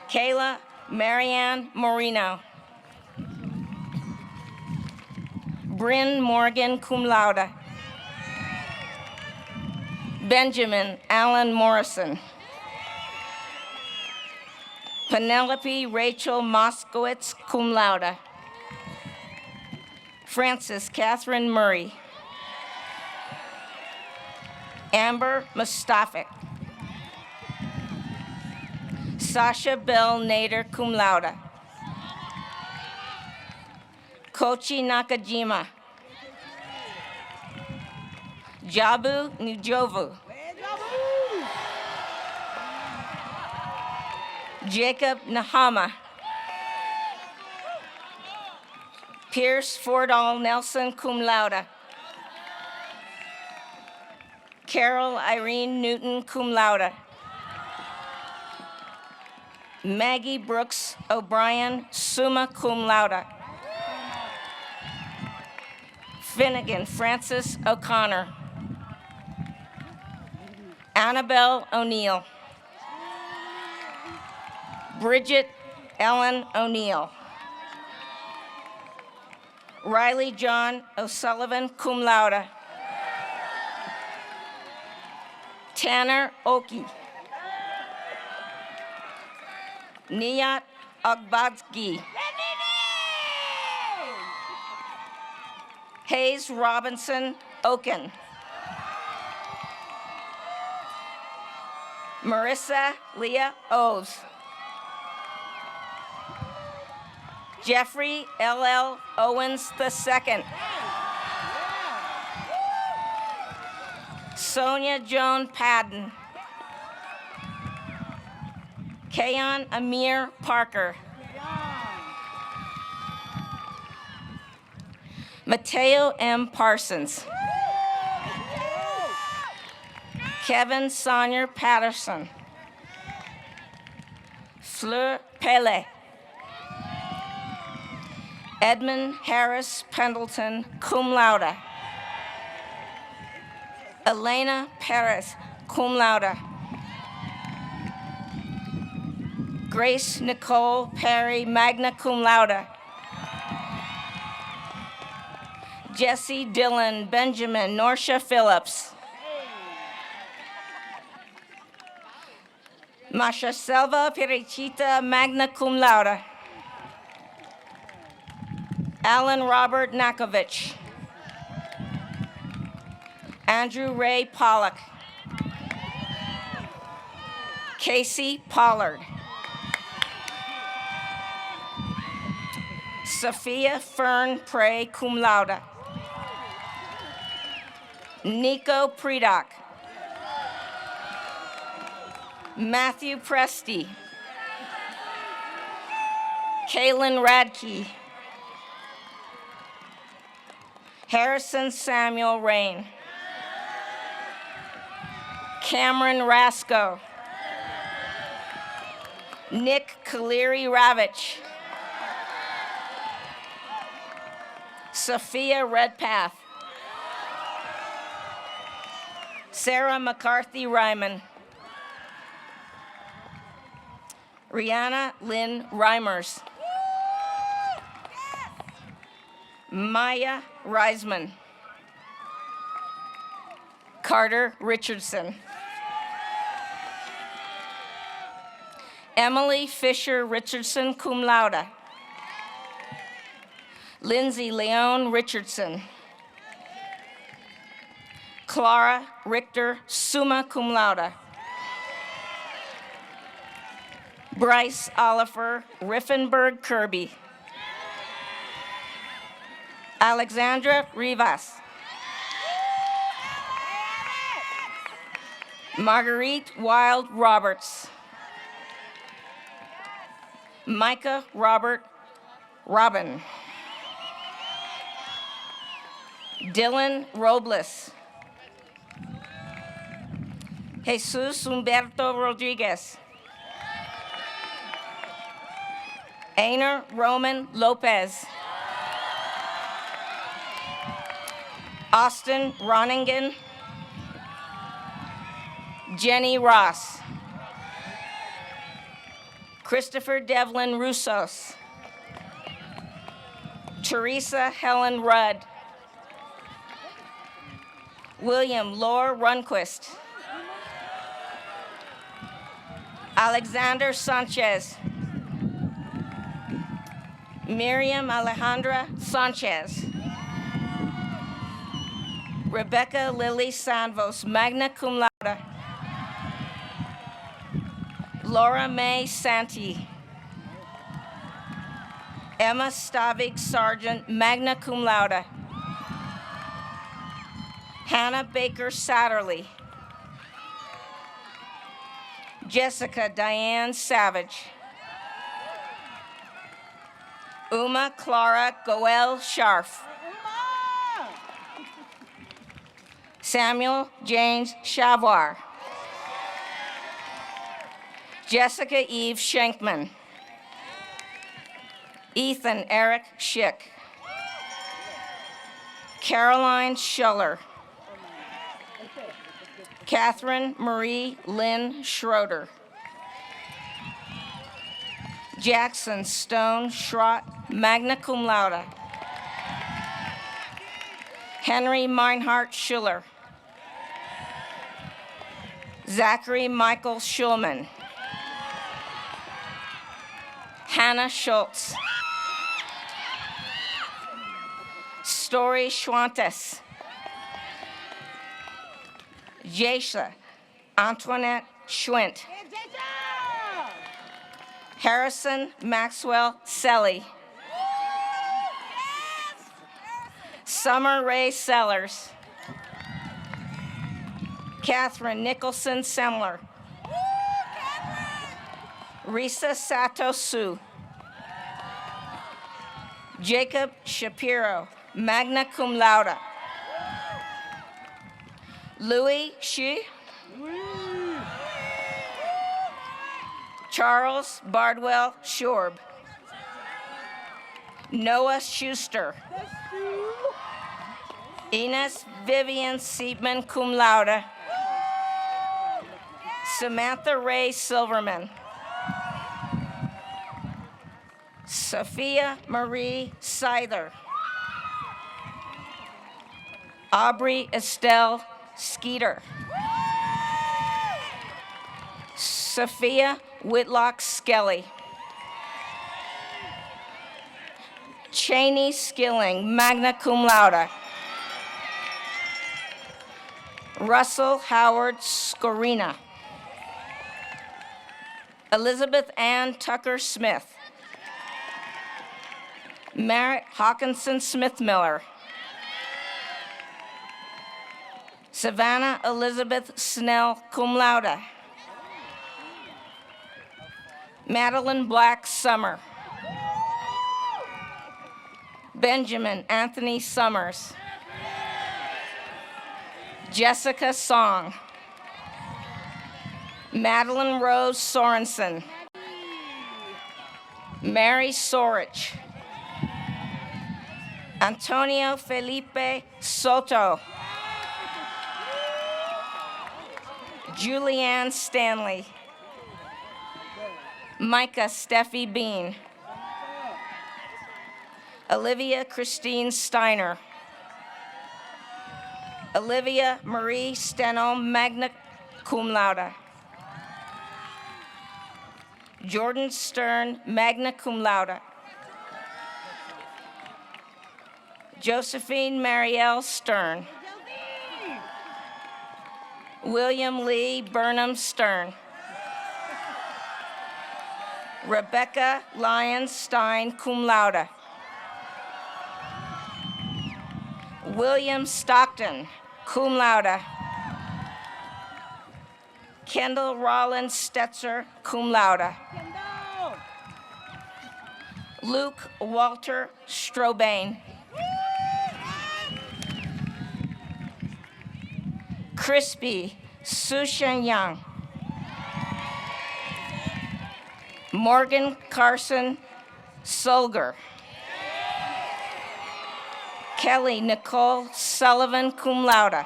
Kayla Marianne Moreno. Bryn Morgan, cum laude. Benjamin Allen Morrison. Penelope Rachel Moskowitz, cum laude. Frances Catherine Murray. Amber Mustafik. Sasha Bell Nader, cum laude. Kochi Nakajima. Jabu Njovu. Jacob Nahama. Pierce Fordall Nelson, cum laude. Carol Irene Newton, cum laude. Maggie Brooks O'Brien, summa cum laude. Finnegan Francis O'Connor. Annabelle O'Neill. Bridget Ellen O'Neill. Riley John O'Sullivan, cum laude. Tanner Oki. Niyat Agbadsgi. Hayes Robinson Oken. Marissa Leah Oves. Jeffrey L.L. Owens II. Sonia Joan Padden. Kayon Amir Parker. Mateo M. Parsons. Kevin Sonyer Patterson. Fleur Pele. Edmund Harris Pendleton, cum laude. Elena Perez, cum laude. Grace Nicole Perry, magna cum laude. Jesse Dillon Benjamin Norsha Phillips. Masha Selva Perichita, magna cum laude. Alan Robert Nakovich. Andrew Ray Pollock. Casey Pollard. Sophia Fern Prey, cum laude. Nico Predock. Matthew Presti, Kaylin Radke, Harrison Samuel Rain, Cameron Rasco, Nick Kaleri Ravich, Sophia Redpath, Sarah McCarthy Ryman, Rihanna Lynn Reimers, Maya Reisman, Carter Richardson, Emily Fisher Richardson, cum laude, Lindsay Leone Richardson, Clara Richter, summa cum laude, Bryce Oliver Riffenberg Kirby, Alexandra Rivas, Marguerite Wild Roberts, Micah Robert Robin, Dylan Robles, Jesus Humberto Rodriguez, Ainer Roman Lopez, Austin Roningen, Jenny Ross, Christopher Devlin Russos, Teresa Helen Rudd, William Lore Runquist, Alexander Sanchez, Miriam Alejandra Sanchez, Rebecca Lily Sanvos, magna cum laude, Laura May Santee, Emma Stavig Sargent, magna cum laude, Hannah Baker Satterley, Jessica Diane Savage, Uma Clara Goel Scharf, Samuel James Chavoir, Jessica Eve Schenkman, Ethan Eric Schick, Caroline Schuller, Catherine Marie Lynn Schroeder, Jackson Stone Schrott, magna cum laude, Henry Meinhardt Schiller, Zachary Michael Schulman, Hannah Schultz, Story Schwantes, Jasha Antoinette Schwint, Harrison Maxwell Selly, Summer Ray Sellers, Catherine Nicholson Semler, Risa Sato Su, Jacob Shapiro, magna cum laude, Louis Shi, Charles Bardwell Shorb, Noah Schuster, Ines Vivian Seepman, cum laude, Samantha Ray Silverman, Sophia Marie Seither, Aubrey Estelle Skeeter, Sophia Whitlock Skelly, Cheney Skilling, magna cum laude, Russell Howard Scorina, Elizabeth Ann Tucker Smith, Merritt Hawkinson Smith Miller, Savannah Elizabeth Snell, cum laude, Madeline Black Summer. Benjamin Anthony Summers. Jessica Song. Madeline Rose Sorensen. Mary Sorich. Antonio Felipe Soto. Julianne Stanley. Micah Steffi Bean. Olivia Christine Steiner. Olivia Marie Steno, magna cum laude. Jordan Stern, magna cum laude. Josephine Marielle Stern. William Lee Burnham Stern. Rebecca Lyons Stein, cum laude. William Stockton, cum laude. Kendall Rollins Stetzer, cum laude. Luke Walter Strobane. Crispy Sushan Yang. Morgan Carson Solger. Kelly Nicole Sullivan, cum laude.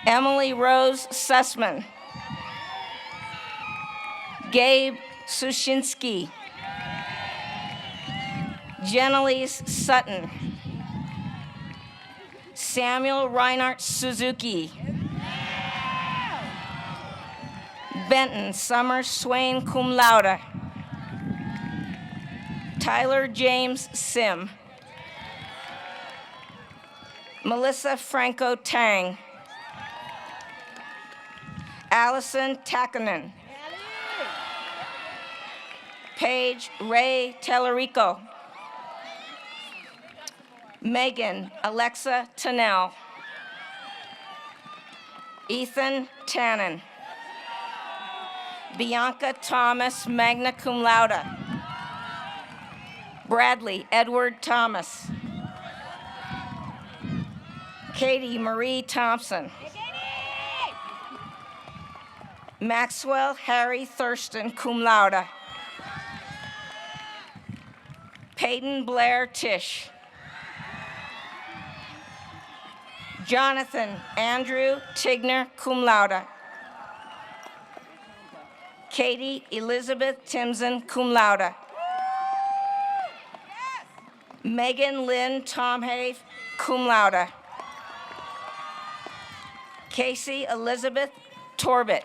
Emily Rose Sussman. Gabe Sushinsky. Jennelise Sutton. Samuel Reinhardt Suzuki. Benton Summer Swain, cum laude. Tyler James Sim. Melissa Franco Tang. Allison Takanen. Paige Ray Tellerico. Megan Alexa Tennell. Ethan Tannen. Bianca Thomas, magna cum laude. Bradley Edward Thomas. Katie Marie Thompson. Maxwell Harry Thurston, cum laude. Peyton Blair Tisch. Jonathan Andrew Tigner, cum laude. Katie Elizabeth Timson, cum laude. Megan Lynn Tomhave, cum laude. Casey Elizabeth Torbett.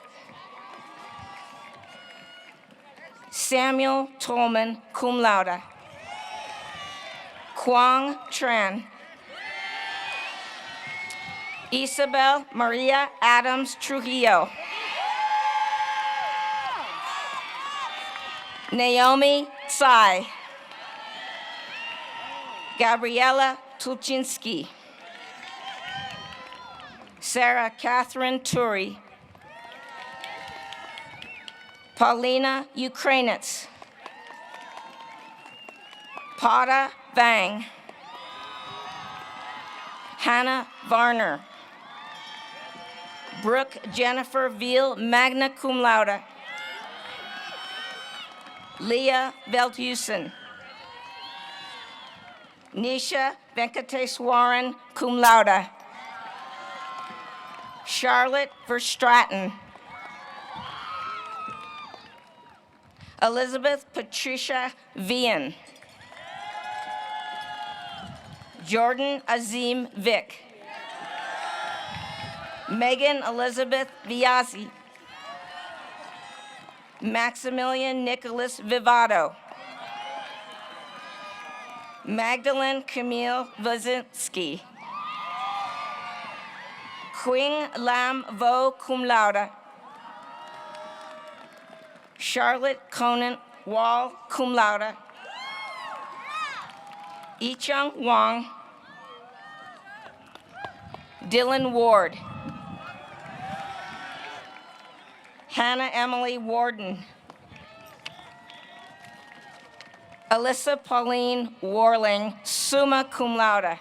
Samuel Tolman, cum laude. Quang Tran. Isabel Maria Adams Trujillo. Naomi Tsai. Gabriela Tulchinsky. Sarah Catherine Turi. Paulina Ukrainets. Pada Vang. Hannah Varner. Brooke Jennifer Veal, magna cum laude. Leah Veldhusen. Nisha Venkateswaran, cum laude. Charlotte Verstraeten. Elizabeth Patricia Vian. Jordan Azim Vick. Megan Elizabeth Viazzi. Maximilian Nicholas Vivato. Magdalene Camille Wazinski. Quing Lam Vo, cum laude. Charlotte Conan Wall, cum laude. Ichung Wong. Dylan Ward. Hannah Emily Warden. Alyssa Pauline Warling, summa cum laude.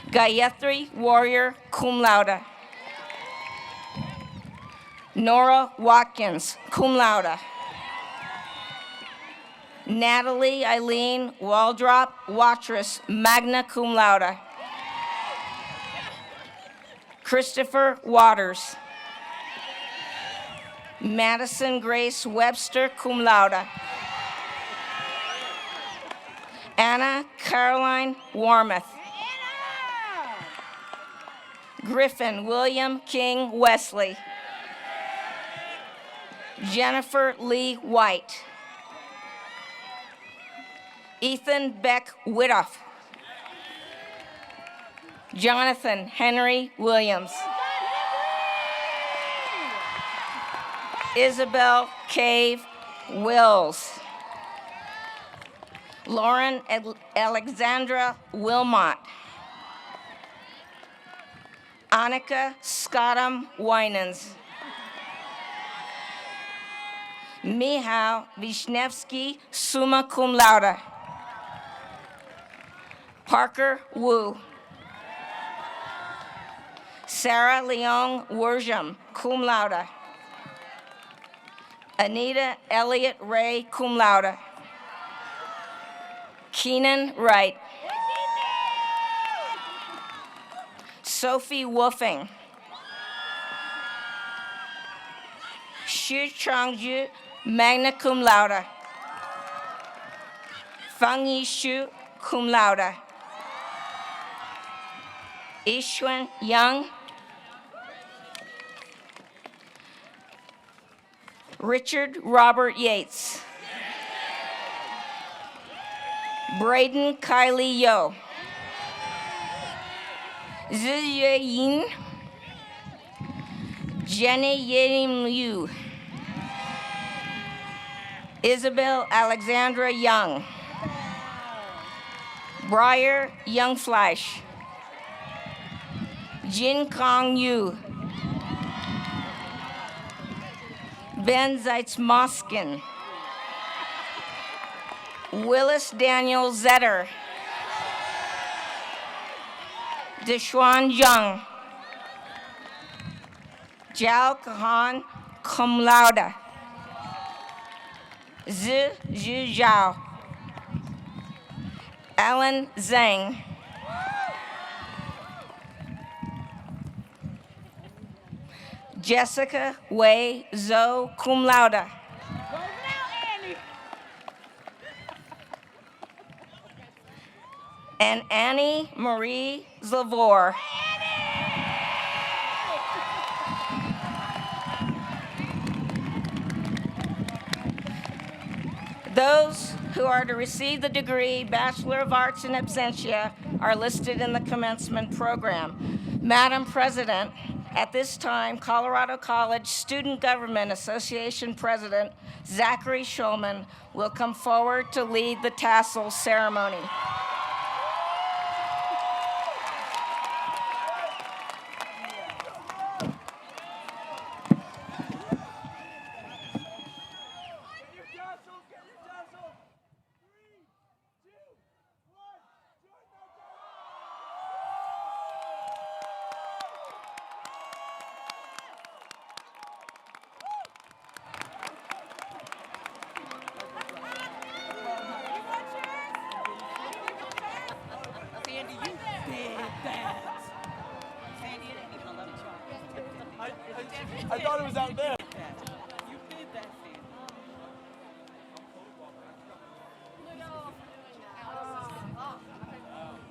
Gayatri Warrior, cum laude. Nora Watkins, cum laude. Natalie Eileen Waldrop Watrous, magna cum laude. Christopher Waters. Madison Grace Webster, cum laude. Anna Caroline Warmoth. Griffin William King Wesley. Jennifer Lee White. Ethan Beck Widoff. Jonathan Henry Williams. Isabel Cave Wills. Lauren Alexandra Wilmot. Annika Scottam Winans. Mihal Vishnevsky, summa cum laude. Parker Wu. Sarah Leong Worsham, cum laude. Anita Elliott Ray, cum laude. Keenan Wright. Sophie Woofing. Xu Changju, magna cum laude. Fang Yishu, cum laude. Ishwan Young. Richard Robert Yates. Braden Kylie Yo. Ziyue Yin. Jenny Yerim Liu. Isabel Alexandra Young. Briar Youngfleisch. Jin Kong Yu. Ben Zeitz Moskin. Willis Daniel Zetter. Deshuan Jung. Jiao Kahan, cum laude. Zhu Zhu Zhao. Alan Zhang. Jessica Wei Zhou, cum laude. And Annie Marie Zlavor. Those who are to receive the degree Bachelor of Arts in Absentia are listed in the commencement program. Madam President, at this time, Colorado College Student Government Association President Zachary Schulman will come forward to lead the tassel ceremony. I thought it was out there.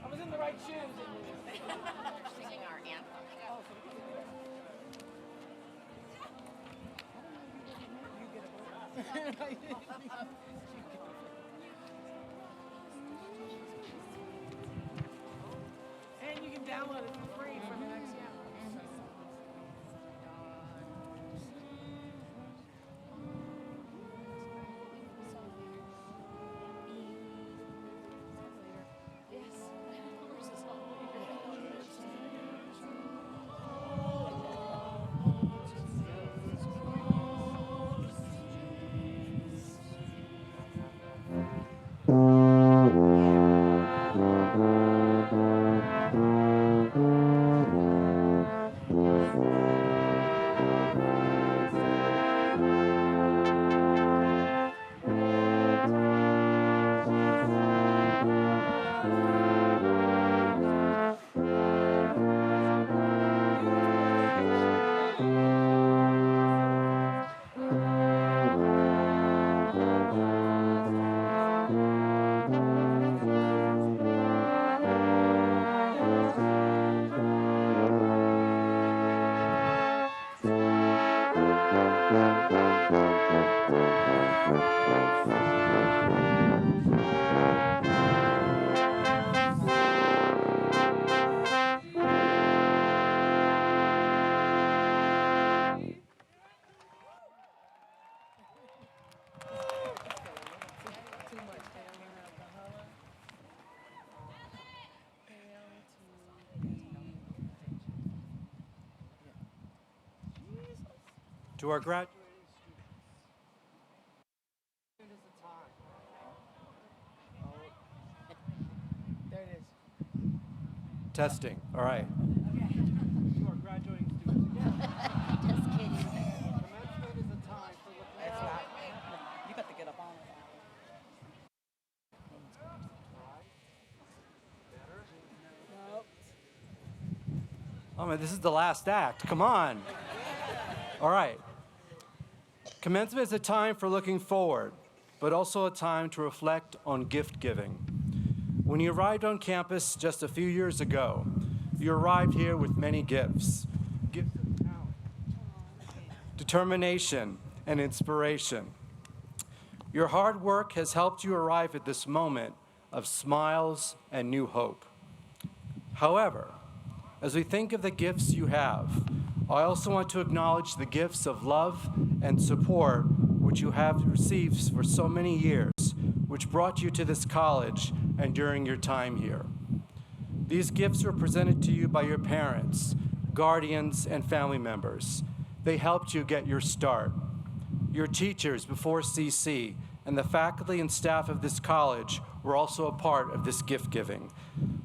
I was in the right shoes. Singing our anthem. And you can download it for free from the next year. To our graduating There it is. testing. All right. To our graduating students again. Just kidding. Commencement is a time for looking out. You got to get up on it. Oh man, this is the last act. Come on. All right. Commencement is a time for looking forward, but also a time to reflect on gift giving. When you arrived on campus just a few years ago, you arrived here with many gifts. Gifts of talent, determination, and inspiration. Your hard work has helped you arrive at this moment of smiles and new hope. However, as we think of the gifts you have, I also want to acknowledge the gifts of love and support which you have received for so many years, which brought you to this college and during your time here. These gifts were presented to you by your parents, guardians, and family members. They helped you get your start. Your teachers before CC and the faculty and staff of this college were also a part of this gift giving.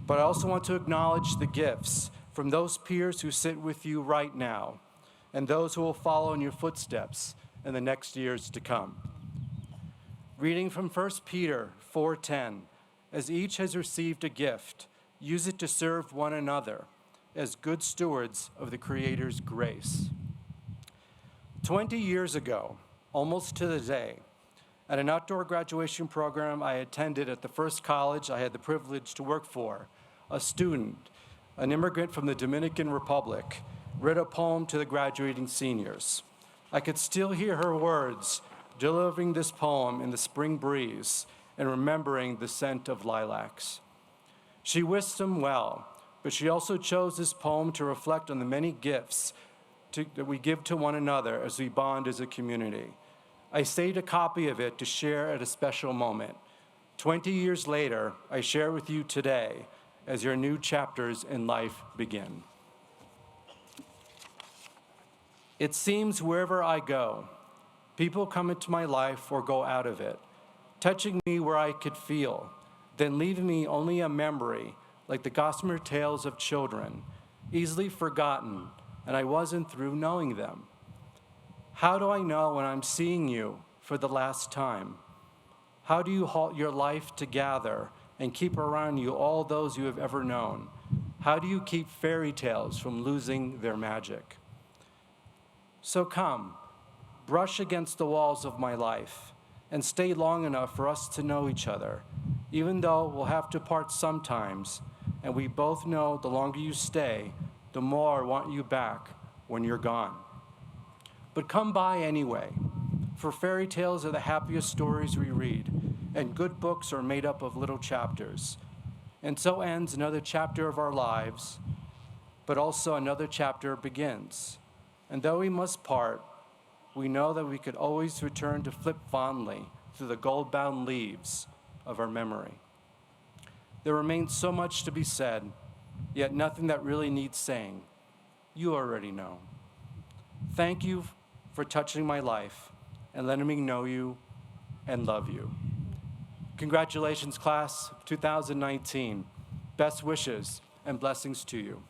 But I also want to acknowledge the gifts from those peers who sit with you right now and those who will follow in your footsteps in the next years to come. Reading from 1 Peter 4:10, as each has received a gift, use it to serve one another as good stewards of the Creator's grace. 20 years ago, almost to the day, at an outdoor graduation program I attended at the first college I had the privilege to work for, a student, an immigrant from the Dominican Republic, read a poem to the graduating seniors. I could still hear her words, delivering this poem in the spring breeze and remembering the scent of lilacs. She wished them well, but she also chose this poem to reflect on the many gifts that we give to one another as we bond as a community. I saved a copy of it to share at a special moment. 20 years later, I share with you today as your new chapters in life begin. It seems wherever I go, people come into my life or go out of it, touching me where I could feel, then leaving me only a memory, like the gossamer tales of children, easily forgotten, and I wasn't through knowing them. How do I know when I'm seeing you for the last time? How do you halt your life to gather and keep around you all those you have ever known? How do you keep fairy tales from losing their magic? So come, brush against the walls of my life and stay long enough for us to know each other, even though we'll have to part sometimes, and we both know the longer you stay, the more I want you back when you're gone. But come by anyway, for fairy tales are the happiest stories we read, and good books are made up of little chapters. And so ends another chapter of our lives, but also another chapter begins. And though we must part, we know that we could always return to flip fondly through the gold-bound leaves of our memory. There remains so much to be said, yet nothing that really needs saying. You already know. Thank you for touching my life and letting me know you and love you. Congratulations, class of 2019. Best wishes and blessings to you.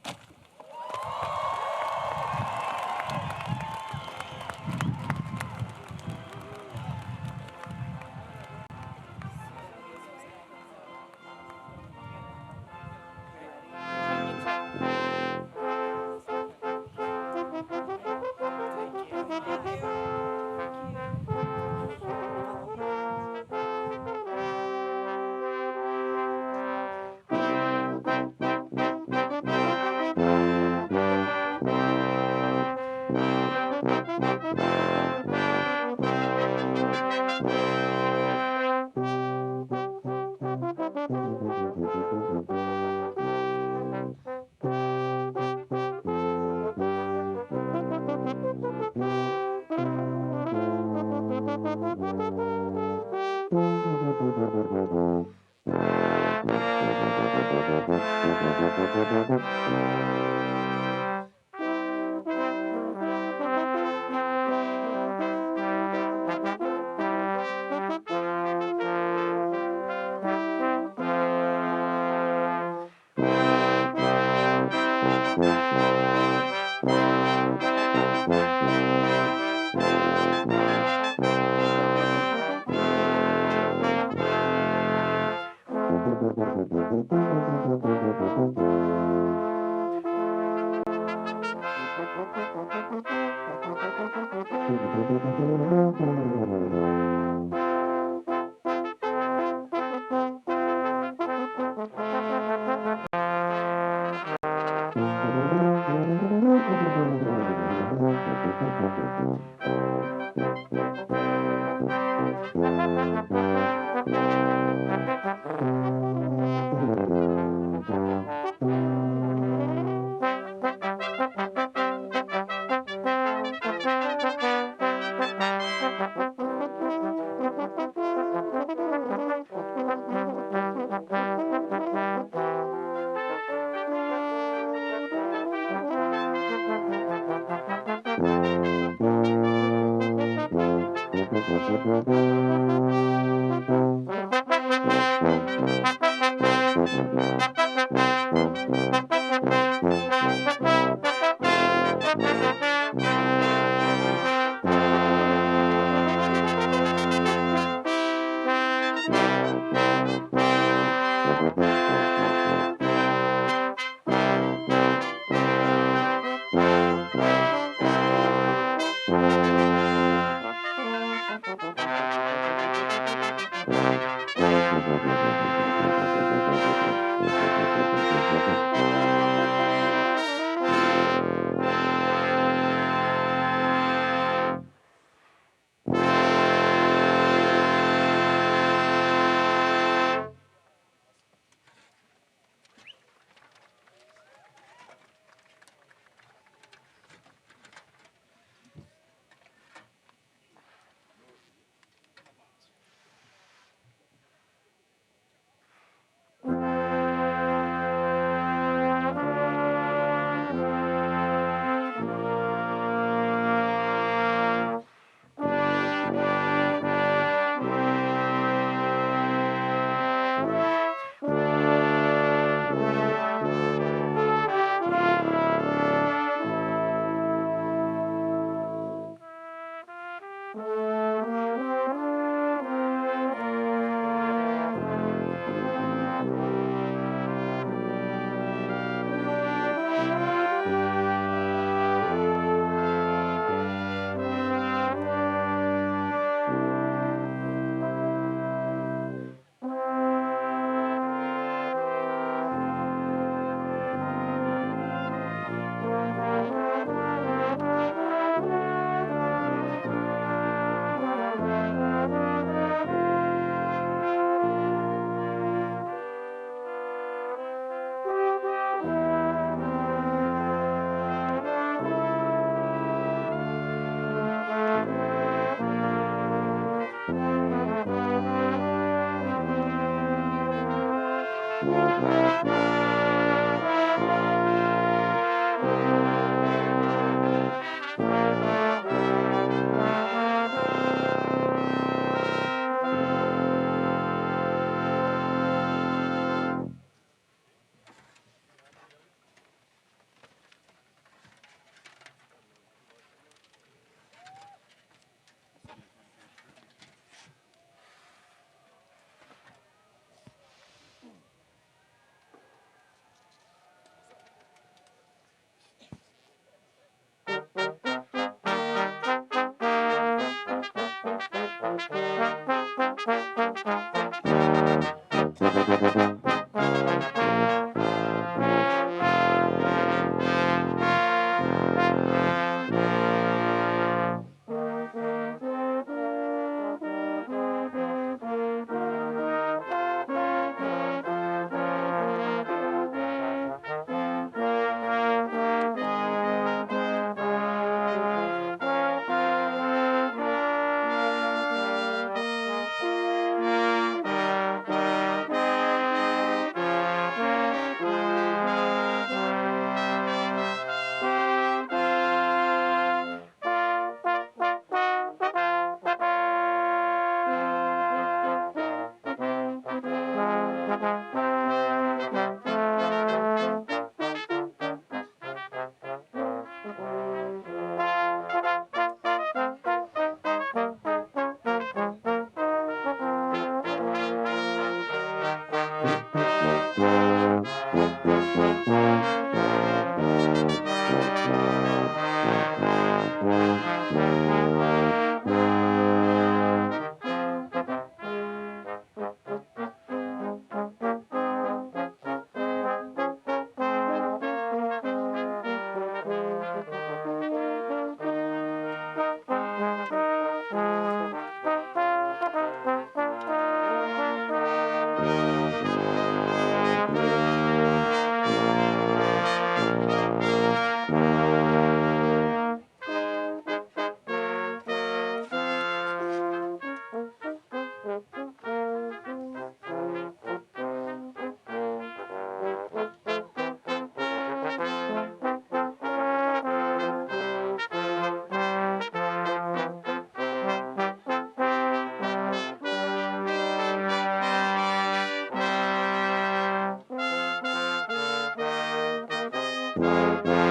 you.